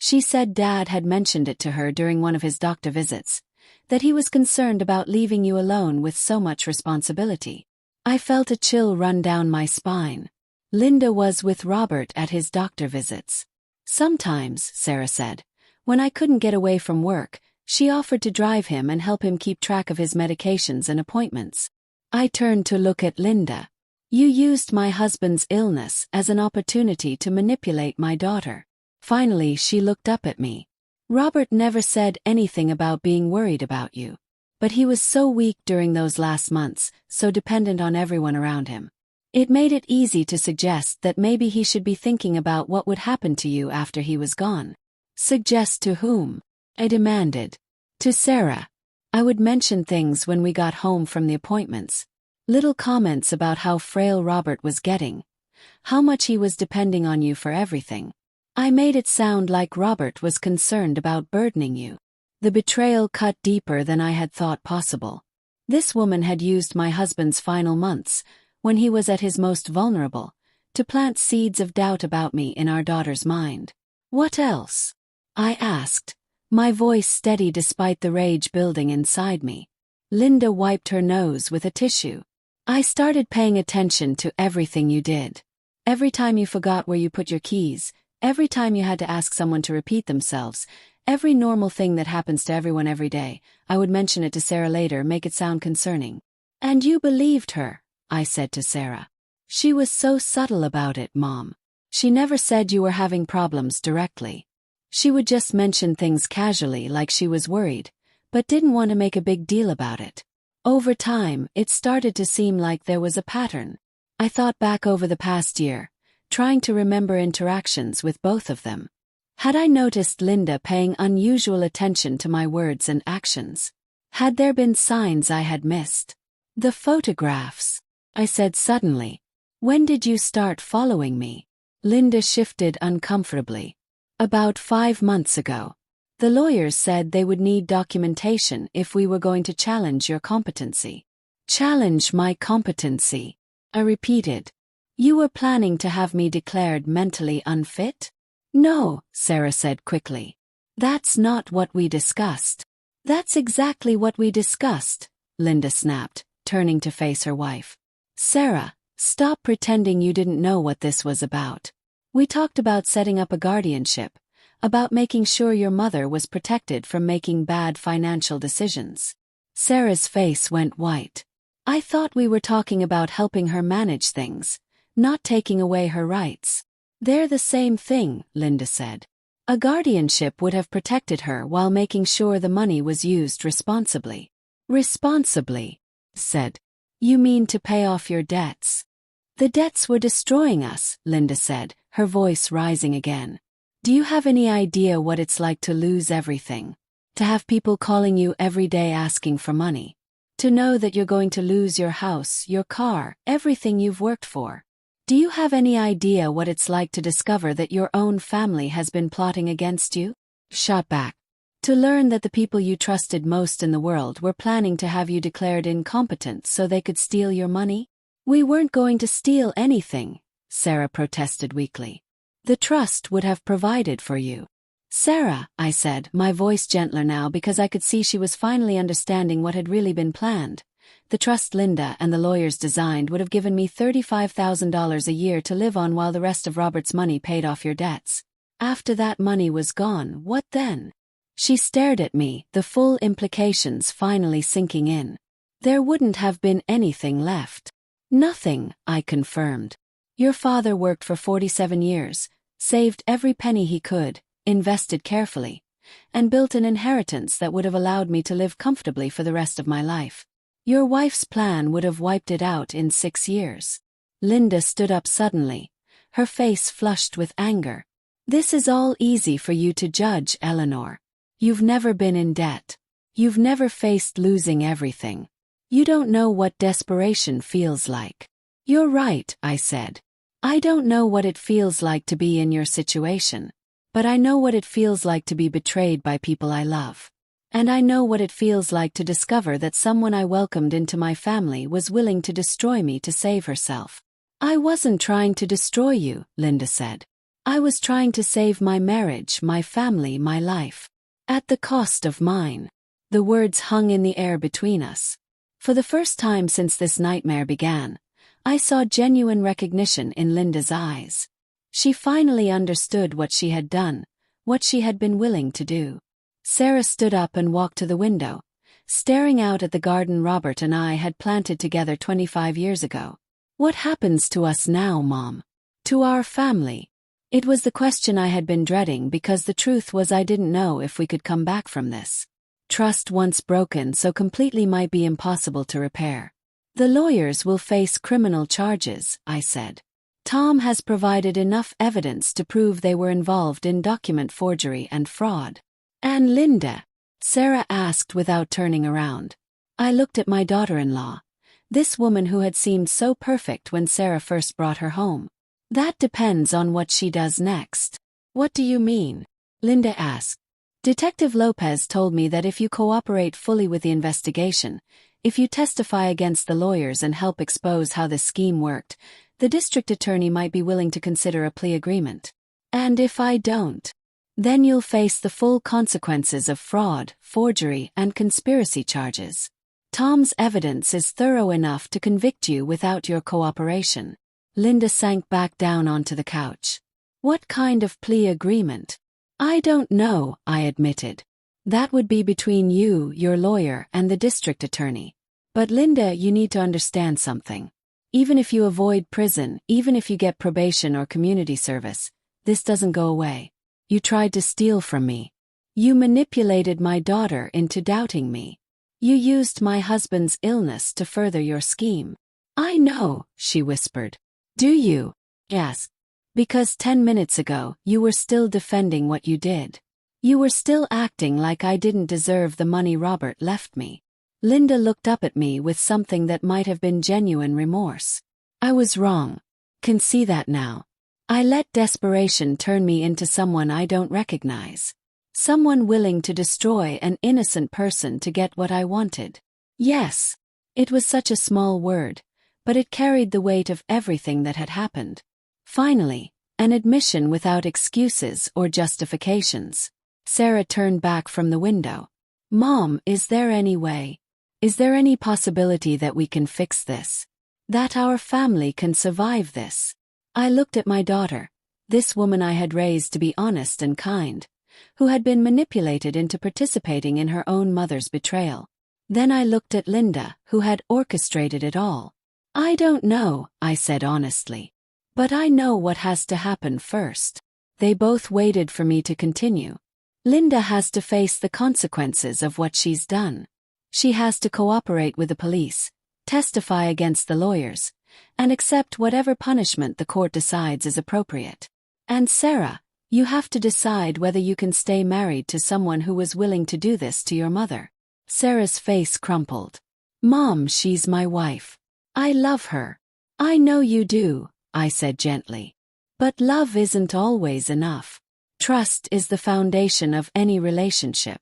She said Dad had mentioned it to her during one of his doctor visits, that he was concerned about leaving you alone with so much responsibility. I felt a chill run down my spine. Linda was with Robert at his doctor visits. Sometimes, Sarah said, when I couldn't get away from work, she offered to drive him and help him keep track of his medications and appointments. I turned to look at Linda. You used my husband's illness as an opportunity to manipulate my daughter. Finally, she looked up at me. Robert never said anything about being worried about you. But he was so weak during those last months, so dependent on everyone around him. It made it easy to suggest that maybe he should be thinking about what would happen to you after he was gone. Suggest to whom? I demanded. To Sarah. I would mention things when we got home from the appointments. Little comments about how frail Robert was getting. How much he was depending on you for everything. I made it sound like Robert was concerned about burdening you. The betrayal cut deeper than I had thought possible. This woman had used my husband's final months, when he was at his most vulnerable, to plant seeds of doubt about me in our daughter's mind. What else? I asked, my voice steady despite the rage building inside me. Linda wiped her nose with a tissue. I started paying attention to everything you did. Every time you forgot where you put your keys, every time you had to ask someone to repeat themselves, every normal thing that happens to everyone every day, I would mention it to Sarah later, make it sound concerning. And you believed her, I said to Sarah. She was so subtle about it, Mom. She never said you were having problems directly. She would just mention things casually like she was worried, but didn't want to make a big deal about it. Over time, it started to seem like there was a pattern. I thought back over the past year, trying to remember interactions with both of them. Had I noticed Linda paying unusual attention to my words and actions? Had there been signs I had missed? The photographs, I said suddenly. When did you start following me? Linda shifted uncomfortably. About 5 months ago. The lawyers said they would need documentation if we were going to challenge your competency. Challenge my competency, I repeated. You were planning to have me declared mentally unfit? No, Sarah said quickly. That's not what we discussed. That's exactly what we discussed, Linda snapped, turning to face her wife. Sarah, Stop pretending you didn't know what this was about. We talked about setting up a guardianship, about making sure your mother was protected from making bad financial decisions. Sarah's face went white. I thought we were talking about helping her manage things, not taking away her rights. They're the same thing, Linda said. A guardianship would have protected her while making sure the money was used responsibly. Responsibly, said. You mean to pay off your debts? The debts were destroying us, Linda said, her voice rising again. Do you have any idea what it's like to lose everything? To have people calling you every day asking for money? To know that you're going to lose your house, your car, everything you've worked for? Do you have any idea what it's like to discover that your own family has been plotting against you? Shot back. To learn that the people you trusted most in the world were planning to have you declared incompetent so they could steal your money? We weren't going to steal anything, Sarah protested weakly. The trust would have provided for you. Sarah, I said, my voice gentler now because I could see she was finally understanding what had really been planned. The trust Linda and the lawyers designed would have given me $35,000 a year to live on while the rest of Robert's money paid off your debts. After that money was gone, what then? She stared at me, the full implications finally sinking in. There wouldn't have been anything left. Nothing, I confirmed. Your father worked for 47 years, saved every penny he could, invested carefully, and built an inheritance that would have allowed me to live comfortably for the rest of my life. Your wife's plan would have wiped it out in 6 years. Linda stood up suddenly, her face flushed with anger. This is all easy for you to judge, Eleanor. You've never been in debt. You've never faced losing everything. You don't know what desperation feels like. You're right, I said. I don't know what it feels like to be in your situation, but I know what it feels like to be betrayed by people I love. And I know what it feels like to discover that someone I welcomed into my family was willing to destroy me to save herself. I wasn't trying to destroy you, Linda said. I was trying to save my marriage, my family, my life. At the cost of mine. The words hung in the air between us. For the first time since this nightmare began, I saw genuine recognition in Linda's eyes. She finally understood what she had done, what she had been willing to do. Sarah stood up and walked to the window, staring out at the garden Robert and I had planted together 25 years ago. What happens to us now, Mom? To our family? It was the question I had been dreading because the truth was I didn't know if we could come back from this. Trust once broken so completely might be impossible to repair. The lawyers will face criminal charges, I said. Tom has provided enough evidence to prove they were involved in document forgery and fraud. And Linda? Sarah asked without turning around. I looked at my daughter-in-law, this woman who had seemed so perfect when Sarah first brought her home. That depends on what she does next. What do you mean? Linda asked. Detective Lopez told me that if you cooperate fully with the investigation, if you testify against the lawyers and help expose how the scheme worked, the district attorney might be willing to consider a plea agreement. And if I don't, then you'll face the full consequences of fraud, forgery, and conspiracy charges. Tom's evidence is thorough enough to convict you without your cooperation. Linda sank back down onto the couch. What kind of plea agreement? I don't know, I admitted. That would be between you, your lawyer, and the district attorney. But Linda, you need to understand something. Even if you avoid prison, even if you get probation or community service, this doesn't go away. You tried to steal from me. You manipulated my daughter into doubting me. You used my husband's illness to further your scheme. I know, she whispered. Do you? Yes. Because 10 minutes ago, you were still defending what you did. You were still acting like I didn't deserve the money Robert left me. Linda looked up at me with something that might have been genuine remorse. I was wrong. Can see that now. I let desperation turn me into someone I don't recognize. Someone willing to destroy an innocent person to get what I wanted. Yes. It was such a small word, but it carried the weight of everything that had happened. Finally, an admission without excuses or justifications. Sarah turned back from the window. Mom, is there any way? Is there any possibility that we can fix this? That our family can survive this. I looked at my daughter, this woman I had raised to be honest and kind, who had been manipulated into participating in her own mother's betrayal. Then I looked at Linda, who had orchestrated it all. I don't know, I said honestly. But I know what has to happen first. They both waited for me to continue. Linda has to face the consequences of what she's done. She has to cooperate with the police, testify against the lawyers, and accept whatever punishment the court decides is appropriate. And Sarah, you have to decide whether you can stay married to someone who was willing to do this to your mother. Sarah's face crumpled. Mom, she's my wife. I love her. I know you do, I said gently. But love isn't always enough. Trust is the foundation of any relationship.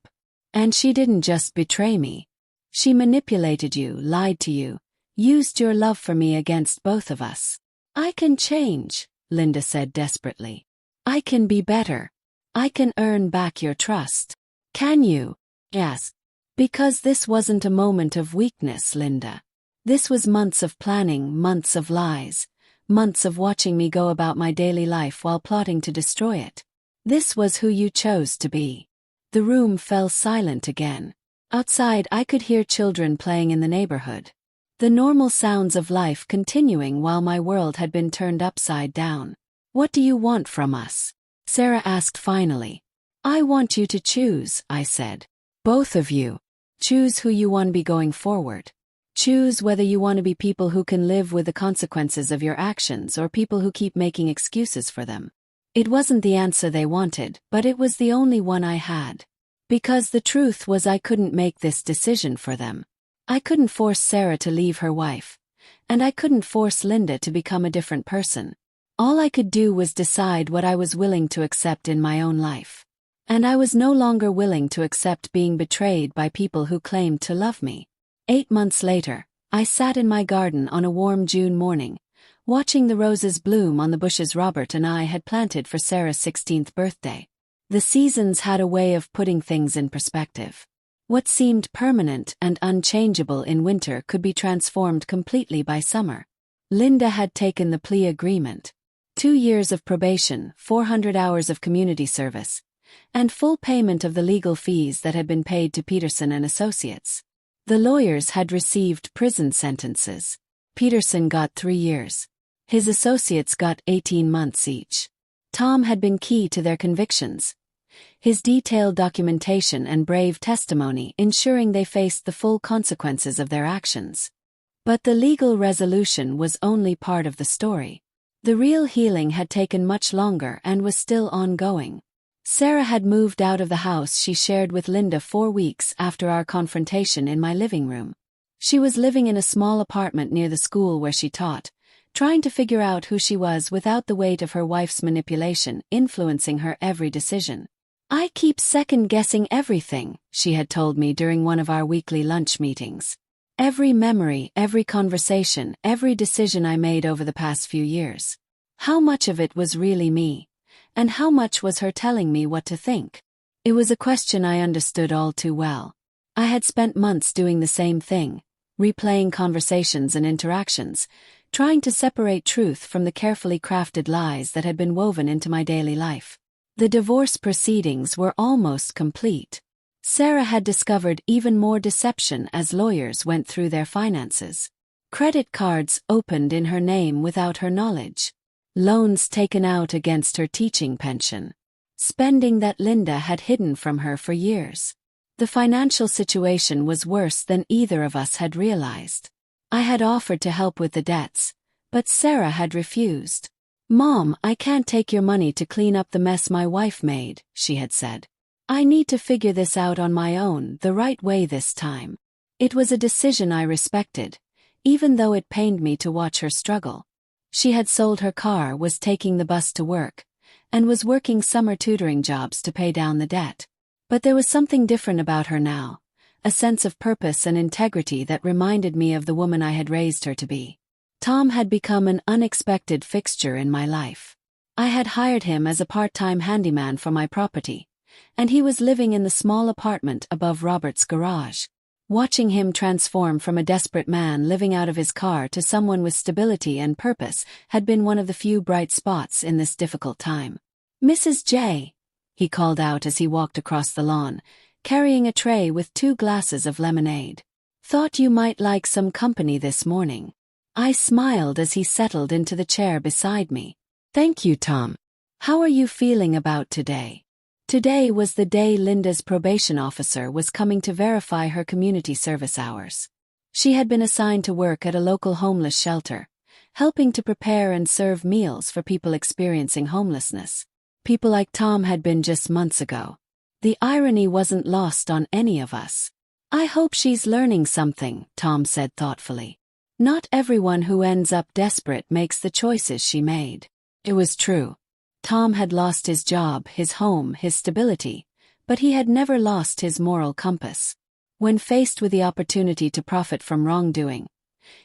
And she didn't just betray me. She manipulated you, lied to you, used your love for me against both of us. I can change, Linda said desperately. I can be better. I can earn back your trust. Can you? Yes. Because this wasn't a moment of weakness, Linda. This was months of planning, months of lies, months of watching me go about my daily life while plotting to destroy it. This was who you chose to be. The room fell silent again. Outside I could hear children playing in the neighborhood. The normal sounds of life continuing while my world had been turned upside down. What do you want from us? Sarah asked finally. I want you to choose, I said. Both of you. Choose who you want to be going forward. Choose whether you want to be people who can live with the consequences of your actions or people who keep making excuses for them. It wasn't the answer they wanted, but it was the only one I had. Because the truth was I couldn't make this decision for them. I couldn't force Sarah to leave her wife. And I couldn't force Linda to become a different person. All I could do was decide what I was willing to accept in my own life. And I was no longer willing to accept being betrayed by people who claimed to love me. 8 months later, I sat in my garden on a warm June morning, watching the roses bloom on the bushes Robert and I had planted for Sarah's 16th birthday. The seasons had a way of putting things in perspective. What seemed permanent and unchangeable in winter could be transformed completely by summer. Linda had taken the plea agreement. 2 years of probation, 400 hours of community service, and full payment of the legal fees that had been paid to Peterson and Associates. The lawyers had received prison sentences. Peterson got 3 years. His associates got 18 months each. Tom had been key to their convictions. His detailed documentation and brave testimony ensuring they faced the full consequences of their actions. But the legal resolution was only part of the story. The real healing had taken much longer and was still ongoing. Sarah had moved out of the house she shared with Linda 4 weeks after our confrontation in my living room. She was living in a small apartment near the school where she taught, trying to figure out who she was without the weight of her wife's manipulation influencing her every decision. I keep second-guessing everything, she had told me during one of our weekly lunch meetings. Every memory, every conversation, every decision I made over the past few years. How much of it was really me? And how much was her telling me what to think? It was a question I understood all too well. I had spent months doing the same thing, replaying conversations and interactions, trying to separate truth from the carefully crafted lies that had been woven into my daily life. The divorce proceedings were almost complete. Sarah had discovered even more deception as lawyers went through their finances. Credit cards opened in her name without her knowledge. Loans taken out against her teaching pension. Spending that Linda had hidden from her for years. The financial situation was worse than either of us had realized. I had offered to help with the debts, but Sarah had refused. Mom, I can't take your money to clean up the mess my wife made, she had said. I need to figure this out on my own, the right way this time. It was a decision I respected, even though it pained me to watch her struggle. She had sold her car, was taking the bus to work, and was working summer tutoring jobs to pay down the debt. But there was something different about her now, a sense of purpose and integrity that reminded me of the woman I had raised her to be. Tom had become an unexpected fixture in my life. I had hired him as a part-time handyman for my property, and he was living in the small apartment above Robert's garage. Watching him transform from a desperate man living out of his car to someone with stability and purpose had been one of the few bright spots in this difficult time. "Mrs. J," he called out as he walked across the lawn, carrying a tray with 2 glasses of lemonade. "Thought you might like some company this morning." I smiled as he settled into the chair beside me. "Thank you, Tom. How are you feeling about today?" Today was the day Linda's probation officer was coming to verify her community service hours. She had been assigned to work at a local homeless shelter, helping to prepare and serve meals for people experiencing homelessness. People like Tom had been just months ago. The irony wasn't lost on any of us. "I hope she's learning something," Tom said thoughtfully. "Not everyone who ends up desperate makes the choices she made." It was true. Tom had lost his job, his home, his stability, but he had never lost his moral compass. When faced with the opportunity to profit from wrongdoing,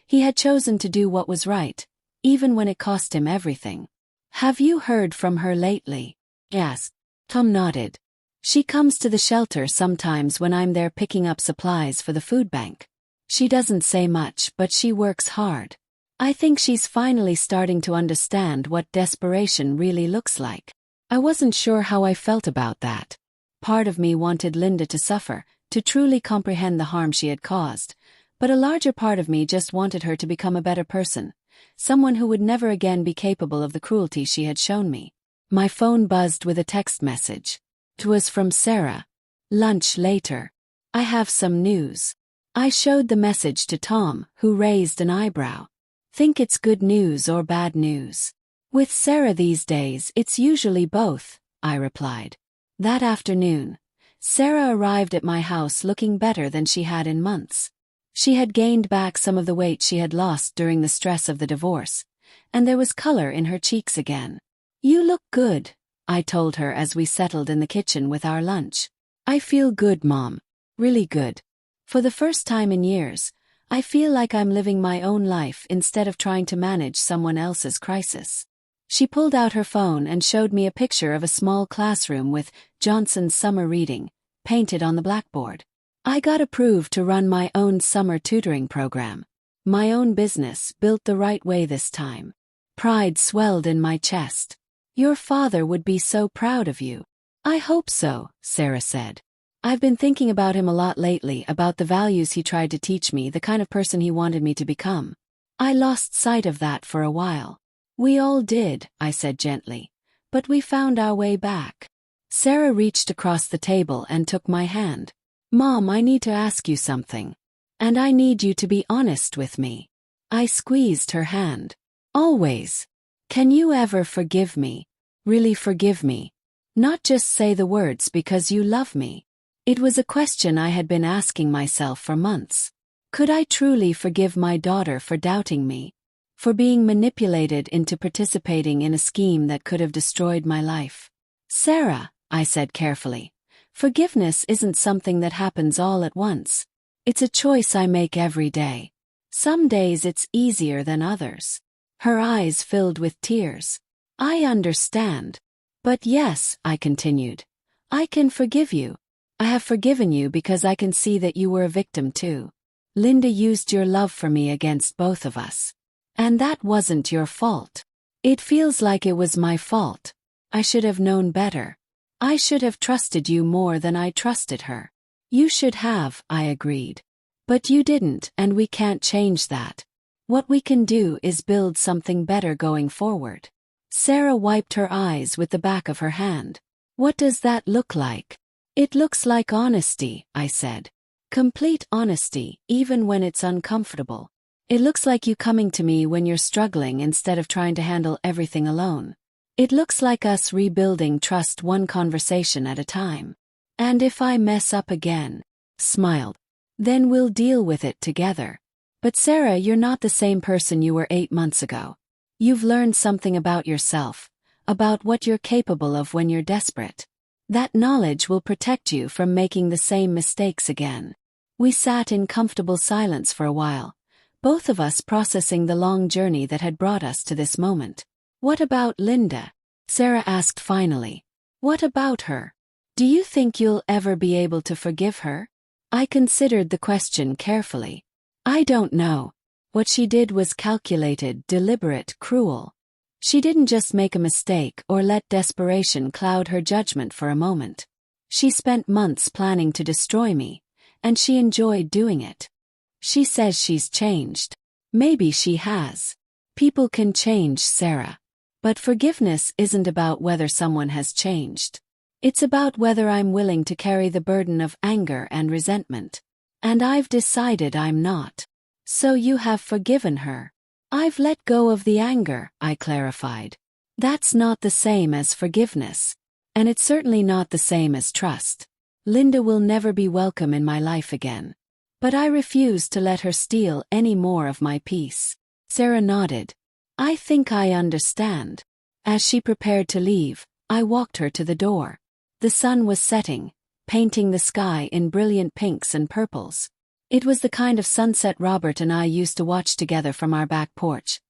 he had chosen to do what was right, even when it cost him everything. "Have you heard from her lately?" he asked. Tom nodded. "She comes to the shelter sometimes when I'm there picking up supplies for the food bank. She doesn't say much, but she works hard. I think she's finally starting to understand what desperation really looks like." I wasn't sure how I felt about that. Part of me wanted Linda to suffer, to truly comprehend the harm she had caused, but a larger part of me just wanted her to become a better person, someone who would never again be capable of the cruelty she had shown me. My phone buzzed with a text message. It was from Sarah. "Lunch later. I have some news." I showed the message to Tom, who raised an eyebrow. "Think it's good news or bad news?" "With Sarah these days, it's usually both," I replied. That afternoon, Sarah arrived at my house looking better than she had in months. She had gained back some of the weight she had lost during the stress of the divorce, and there was color in her cheeks again. "You look good," I told her as we settled in the kitchen with our lunch. "I feel good, Mom. Really good. For the first time in years, I feel like I'm living my own life instead of trying to manage someone else's crisis." She pulled out her phone and showed me a picture of a small classroom with "Johnson's Summer Reading" painted on the blackboard. I got approved to run my own summer tutoring program. My own business, built the right way this time. Pride swelled in my chest. "Your father would be so proud of you." "I hope so," Sarah said. "I've been thinking about him a lot lately, about the values he tried to teach me, the kind of person he wanted me to become. I lost sight of that for a while." "We all did," I said gently, "but we found our way back." Sarah reached across the table and took my hand. "Mom, I need to ask you something. And I need you to be honest with me." I squeezed her hand. "Always. Can you ever forgive me? Really forgive me? Not just say the words because you love me." It was a question I had been asking myself for months. Could I truly forgive my daughter for doubting me? For being manipulated into participating in a scheme that could have destroyed my life? "Sarah," I said carefully, "forgiveness isn't something that happens all at once. It's a choice I make every day. Some days it's easier than others." Her eyes filled with tears. "I understand. But yes," I continued, "I can forgive you. I have forgiven you because I can see that you were a victim too. Linda used your love for me against both of us. And that wasn't your fault. It feels like it was my fault. I should have known better. I should have trusted you more than I trusted her." "You should have," I agreed. "But you didn't, and we can't change that. What we can do is build something better going forward." Sarah wiped her eyes with the back of her hand. "What does that look like?" "It looks like honesty," I said. "Complete honesty, even when it's uncomfortable. It looks like you coming to me when you're struggling instead of trying to handle everything alone. It looks like us rebuilding trust one conversation at a time. And if I mess up again," smiled, "then we'll deal with it together. But Sarah, you're not the same person you were 8 months ago. You've learned something about yourself, about what you're capable of when you're desperate. That knowledge will protect you from making the same mistakes again." We sat in comfortable silence for a while, both of us processing the long journey that had brought us to this moment. "What about Linda?" Sarah asked finally. "What about her? Do you think you'll ever be able to forgive her?" I considered the question carefully. I don't know. What she did was calculated, deliberate, cruel. She didn't just make a mistake or let desperation cloud her judgment for a moment. She spent months planning to destroy me, and she enjoyed doing it. She says she's changed. Maybe she has. People can change, Sarah. But forgiveness isn't about whether someone has changed. It's about whether I'm willing to carry the burden of anger and resentment. And I've decided I'm not. So you have forgiven her. I've let go of the anger, I clarified. That's not the same as forgiveness. And it's certainly not the same as trust. Linda will never be welcome in my life again. But I refuse to let her steal any more of my peace. Sarah nodded. I think I understand. As she prepared to leave, I walked her to the door. The sun was setting, painting the sky in brilliant pinks and purples. It was the kind of sunset Robert and I used to watch together from our back porch,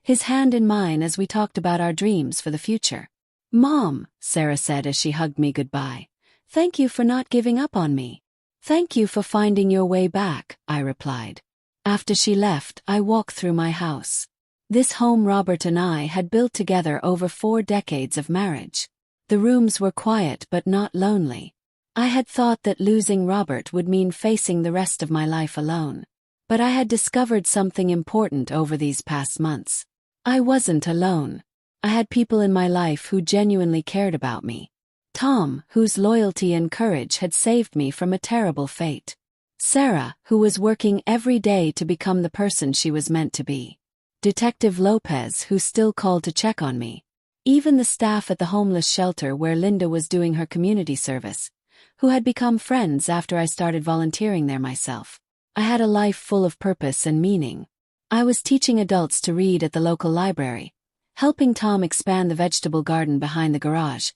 his hand in mine as we talked about our dreams for the future. Mom, Sarah said as she hugged me goodbye, thank you for not giving up on me. Thank you for finding your way back, I replied. After she left, I walked through my house. This home Robert and I had built together over 4 decades of marriage. The rooms were quiet but not lonely. I had thought that losing Robert would mean facing the rest of my life alone. But I had discovered something important over these past months. I wasn't alone. I had people in my life who genuinely cared about me. Tom, whose loyalty and courage had saved me from a terrible fate. Sarah, who was working every day to become the person she was meant to be. Detective Lopez, who still called to check on me. Even the staff at the homeless shelter where Linda was doing her community service, who had become friends after I started volunteering there myself. I had a life full of purpose and meaning. I was teaching adults to read at the local library, helping Tom expand the vegetable garden behind the garage,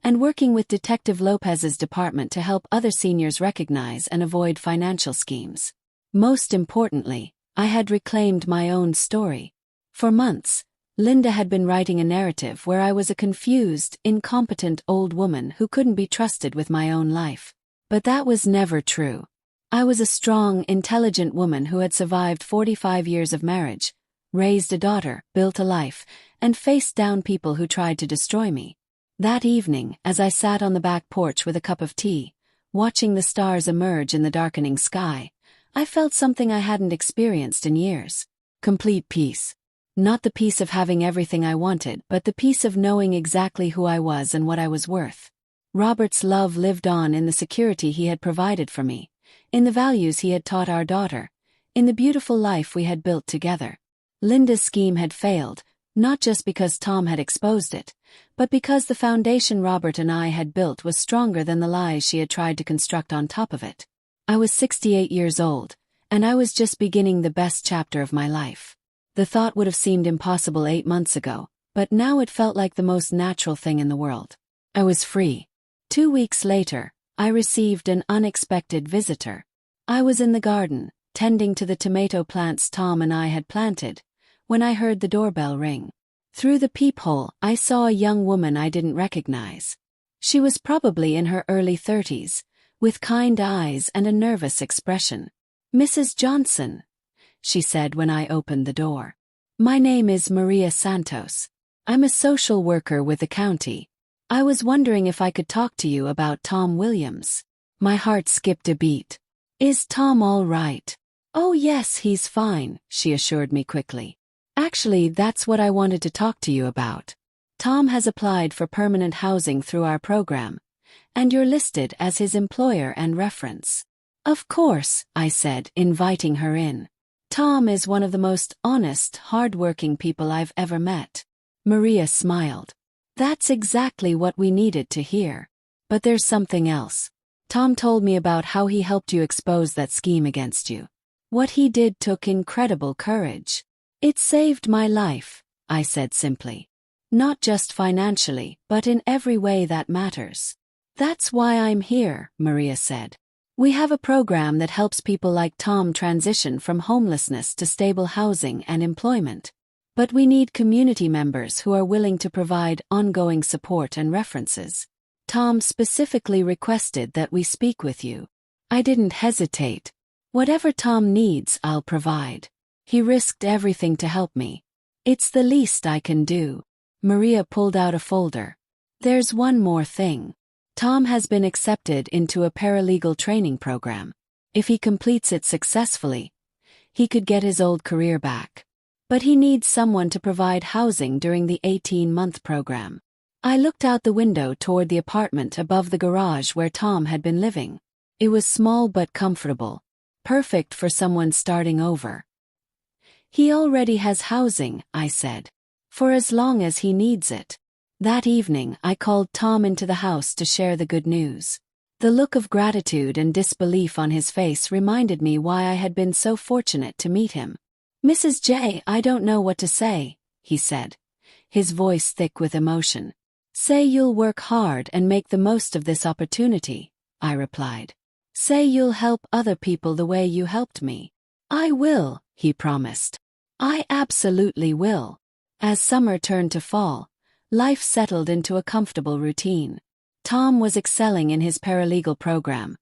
and working with Detective Lopez's department to help other seniors recognize and avoid financial schemes. Most importantly, I had reclaimed my own story. For months, Linda had been writing a narrative where I was a confused, incompetent old woman who couldn't be trusted with my own life. But that was never true. I was a strong, intelligent woman who had survived 45 years of marriage, raised a daughter, built a life, and faced down people who tried to destroy me. That evening, as I sat on the back porch with a cup of tea, watching the stars emerge in the darkening sky, I felt something I hadn't experienced in years. Complete peace. Not the peace of having everything I wanted, but the peace of knowing exactly who I was and what I was worth. Robert's love lived on in the security he had provided for me, in the values he had taught our daughter, in the beautiful life we had built together. Linda's scheme had failed, not just because Tom had exposed it, but because the foundation Robert and I had built was stronger than the lies she had tried to construct on top of it. I was 68 years old, and I was just beginning the best chapter of my life. The thought would have seemed impossible 8 months ago, but now it felt like the most natural thing in the world. I was free. 2 weeks later, I received an unexpected visitor. I was in the garden, tending to the tomato plants Tom and I had planted, when I heard the doorbell ring. Through the peephole, I saw a young woman I didn't recognize. She was probably in her early 30s, with kind eyes and a nervous expression. "Mrs. Johnson," she said when I opened the door. "My name is Maria Santos. I'm a social worker with the county. I was wondering if I could talk to you about Tom Williams." My heart skipped a beat. "Is Tom all right?" "Oh yes, he's fine," she assured me quickly. "Actually, that's what I wanted to talk to you about. Tom has applied for permanent housing through our program, and you're listed as his employer and reference." "Of course," I said, inviting her in. "Tom is one of the most honest, hard-working people I've ever met." Maria smiled. "That's exactly what we needed to hear. But there's something else. Tom told me about how he helped you expose that scheme against you. What he did took incredible courage." "It saved my life," I said simply. "Not just financially, but in every way that matters." "That's why I'm here," Maria said. "We have a program that helps people like Tom transition from homelessness to stable housing and employment. But we need community members who are willing to provide ongoing support and references. Tom specifically requested that we speak with you." I didn't hesitate. Whatever Tom needs, I'll provide. He risked everything to help me. It's the least I can do. Maria pulled out a folder. There's one more thing. Tom has been accepted into a paralegal training program. If he completes it successfully, he could get his old career back. But he needs someone to provide housing during the 18-month program. I looked out the window toward the apartment above the garage where Tom had been living. It was small but comfortable, perfect for someone starting over. He already has housing, I said, for as long as he needs it. That evening, I called Tom into the house to share the good news. The look of gratitude and disbelief on his face reminded me why I had been so fortunate to meet him. Mrs. J, I don't know what to say, he said, his voice thick with emotion. Say you'll work hard and make the most of this opportunity, I replied. Say you'll help other people the way you helped me. I will, he promised. I absolutely will. As summer turned to fall, life settled into a comfortable routine. Tom was excelling in his paralegal program,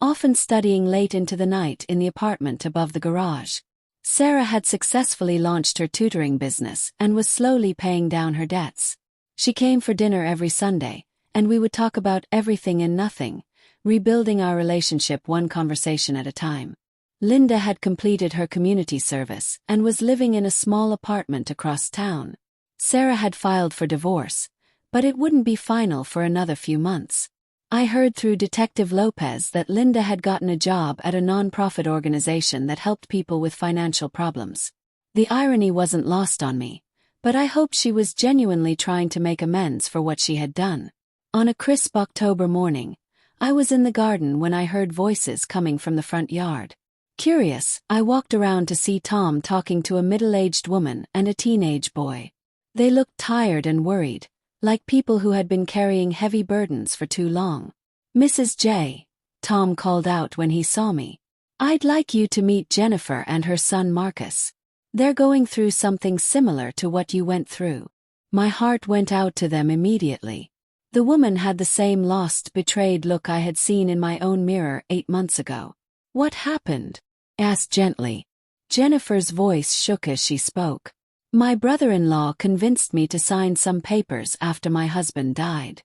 often studying late into the night in the apartment above the garage. Sarah had successfully launched her tutoring business and was slowly paying down her debts. She came for dinner every Sunday, and we would talk about everything and nothing, rebuilding our relationship one conversation at a time. Linda had completed her community service and was living in a small apartment across town. Sarah had filed for divorce, but it wouldn't be final for another few months. I heard through Detective Lopez that Linda had gotten a job at a non-profit organization that helped people with financial problems. The irony wasn't lost on me, but I hoped she was genuinely trying to make amends for what she had done. On a crisp October morning, I was in the garden when I heard voices coming from the front yard. Curious, I walked around to see Tom talking to a middle-aged woman and a teenage boy. They looked tired and worried, like people who had been carrying heavy burdens for too long. Mrs. J, Tom called out when he saw me. I'd like you to meet Jennifer and her son Marcus. They're going through something similar to what you went through. My heart went out to them immediately. The woman had the same lost, betrayed look I had seen in my own mirror 8 months ago. What happened? Asked gently. Jennifer's voice shook as she spoke. My brother-in-law convinced me to sign some papers after my husband died.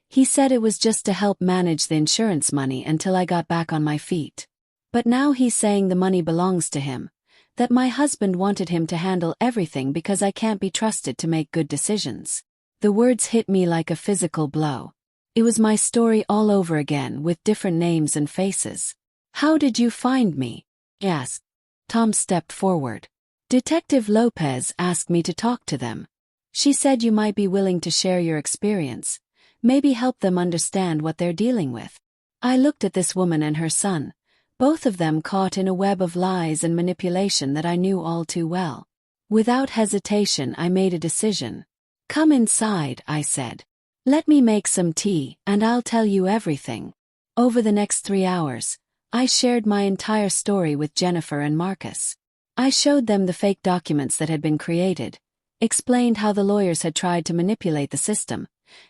He said it was just to help manage the insurance money until I got back on my feet. But now he's saying the money belongs to him, that my husband wanted him to handle everything because I can't be trusted to make good decisions. The words hit me like a physical blow. It was my story all over again with different names and faces. How did you find me? Asked. Tom stepped forward. Detective Lopez asked me to talk to them. She said you might be willing to share your experience, maybe help them understand what they're dealing with. I looked at this woman and her son, both of them caught in a web of lies and manipulation that I knew all too well. Without hesitation, I made a decision. Come inside, I said. Let me make some tea, and I'll tell you everything. Over the next 3 hours, I shared my entire story with Jennifer and Marcus. I showed them the fake documents that had been created, explained how the lawyers had tried to manipulate the system,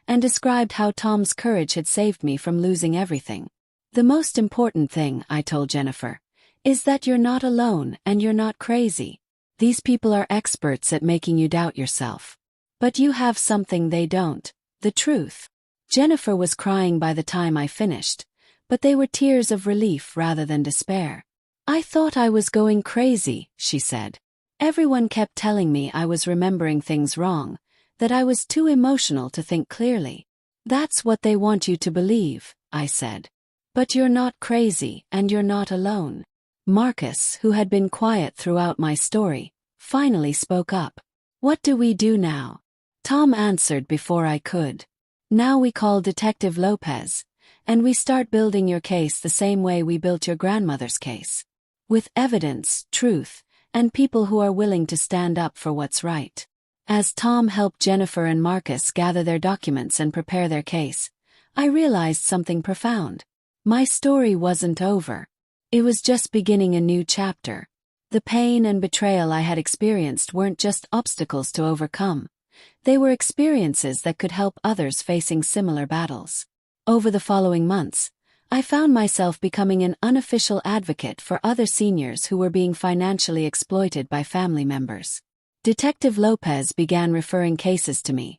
and described how Tom's courage had saved me from losing everything. The most important thing, I told Jennifer, is that you're not alone and you're not crazy. These people are experts at making you doubt yourself. But you have something they don't, the truth. Jennifer was crying by the time I finished, but they were tears of relief rather than despair. I thought I was going crazy, she said. Everyone kept telling me I was remembering things wrong, that I was too emotional to think clearly. That's what they want you to believe, I said. But you're not crazy and you're not alone. Marcus, who had been quiet throughout my story, finally spoke up. What do we do now? Tom answered before I could. Now we call Detective Lopez, and we start building your case the same way we built your grandmother's case. With evidence, truth, and people who are willing to stand up for what's right. As Tom helped Jennifer and Marcus gather their documents and prepare their case, I realized something profound. My story wasn't over. It was just beginning a new chapter. The pain and betrayal I had experienced weren't just obstacles to overcome. They were experiences that could help others facing similar battles. Over the following months, I found myself becoming an unofficial advocate for other seniors who were being financially exploited by family members. Detective Lopez began referring cases to me,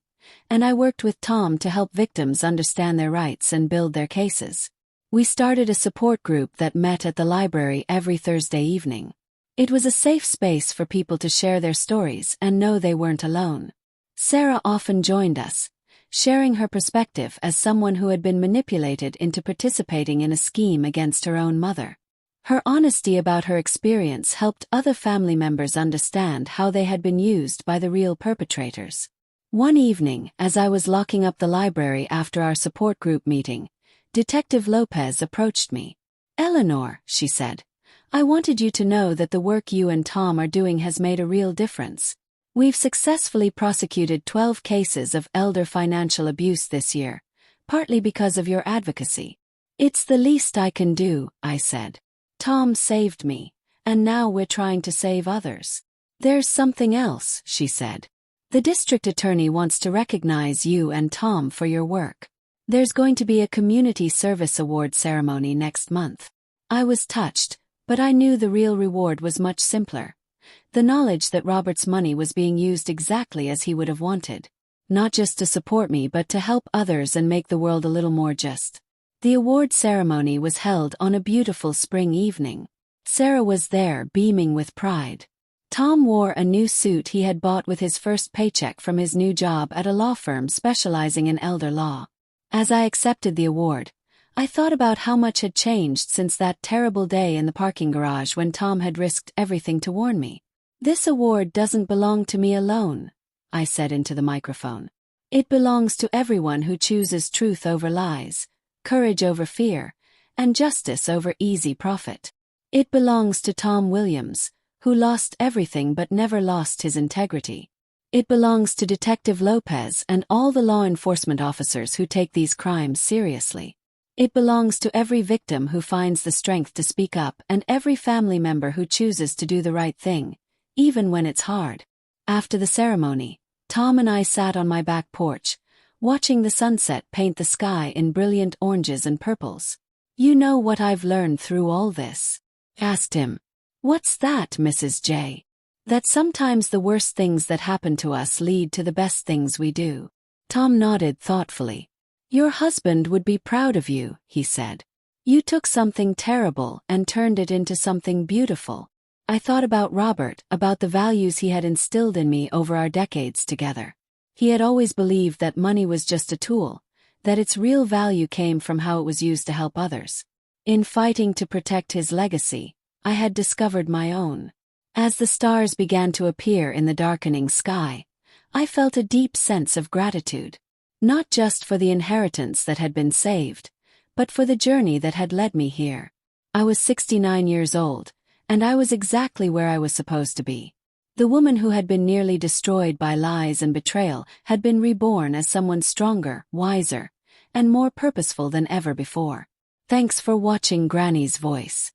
and I worked with Tom to help victims understand their rights and build their cases. We started a support group that met at the library every Thursday evening. It was a safe space for people to share their stories and know they weren't alone. Sarah often joined us, sharing her perspective as someone who had been manipulated into participating in a scheme against her own mother. Her honesty about her experience helped other family members understand how they had been used by the real perpetrators. One evening, as I was locking up the library after our support group meeting, Detective Lopez approached me. "Eleanor," she said, "I wanted you to know that the work you and Tom are doing has made a real difference. We've successfully prosecuted 12 cases of elder financial abuse this year, partly because of your advocacy." "It's the least I can do," I said. "Tom saved me, and now we're trying to save others." "There's something else," she said. "The district attorney wants to recognize you and Tom for your work. There's going to be a community service award ceremony next month." I was touched, but I knew the real reward was much simpler. The knowledge that Robert's money was being used exactly as he would have wanted. Not just to support me but to help others and make the world a little more just. The award ceremony was held on a beautiful spring evening. Sarah was there, beaming with pride. Tom wore a new suit he had bought with his first paycheck from his new job at a law firm specializing in elder law. As I accepted the award, I thought about how much had changed since that terrible day in the parking garage when Tom had risked everything to warn me. "This award doesn't belong to me alone," I said into the microphone. "It belongs to everyone who chooses truth over lies, courage over fear, and justice over easy profit. It belongs to Tom Williams, who lost everything but never lost his integrity. It belongs to Detective Lopez and all the law enforcement officers who take these crimes seriously. It belongs to every victim who finds the strength to speak up and every family member who chooses to do the right thing, even when it's hard." After the ceremony, Tom and I sat on my back porch, watching the sunset paint the sky in brilliant oranges and purples. "You know what I've learned through all this?" asked him. "What's that, Mrs. J?" "That sometimes the worst things that happen to us lead to the best things we do." Tom nodded thoughtfully. "Your husband would be proud of you," he said. "You took something terrible and turned it into something beautiful." I thought about Robert, about the values he had instilled in me over our decades together. He had always believed that money was just a tool, that its real value came from how it was used to help others. In fighting to protect his legacy, I had discovered my own. As the stars began to appear in the darkening sky, I felt a deep sense of gratitude. Not just for the inheritance that had been saved, but for the journey that had led me here. I was 69 years old, and I was exactly where I was supposed to be. The woman who had been nearly destroyed by lies and betrayal had been reborn as someone stronger, wiser, and more purposeful than ever before. Thanks for watching Granny's Voice.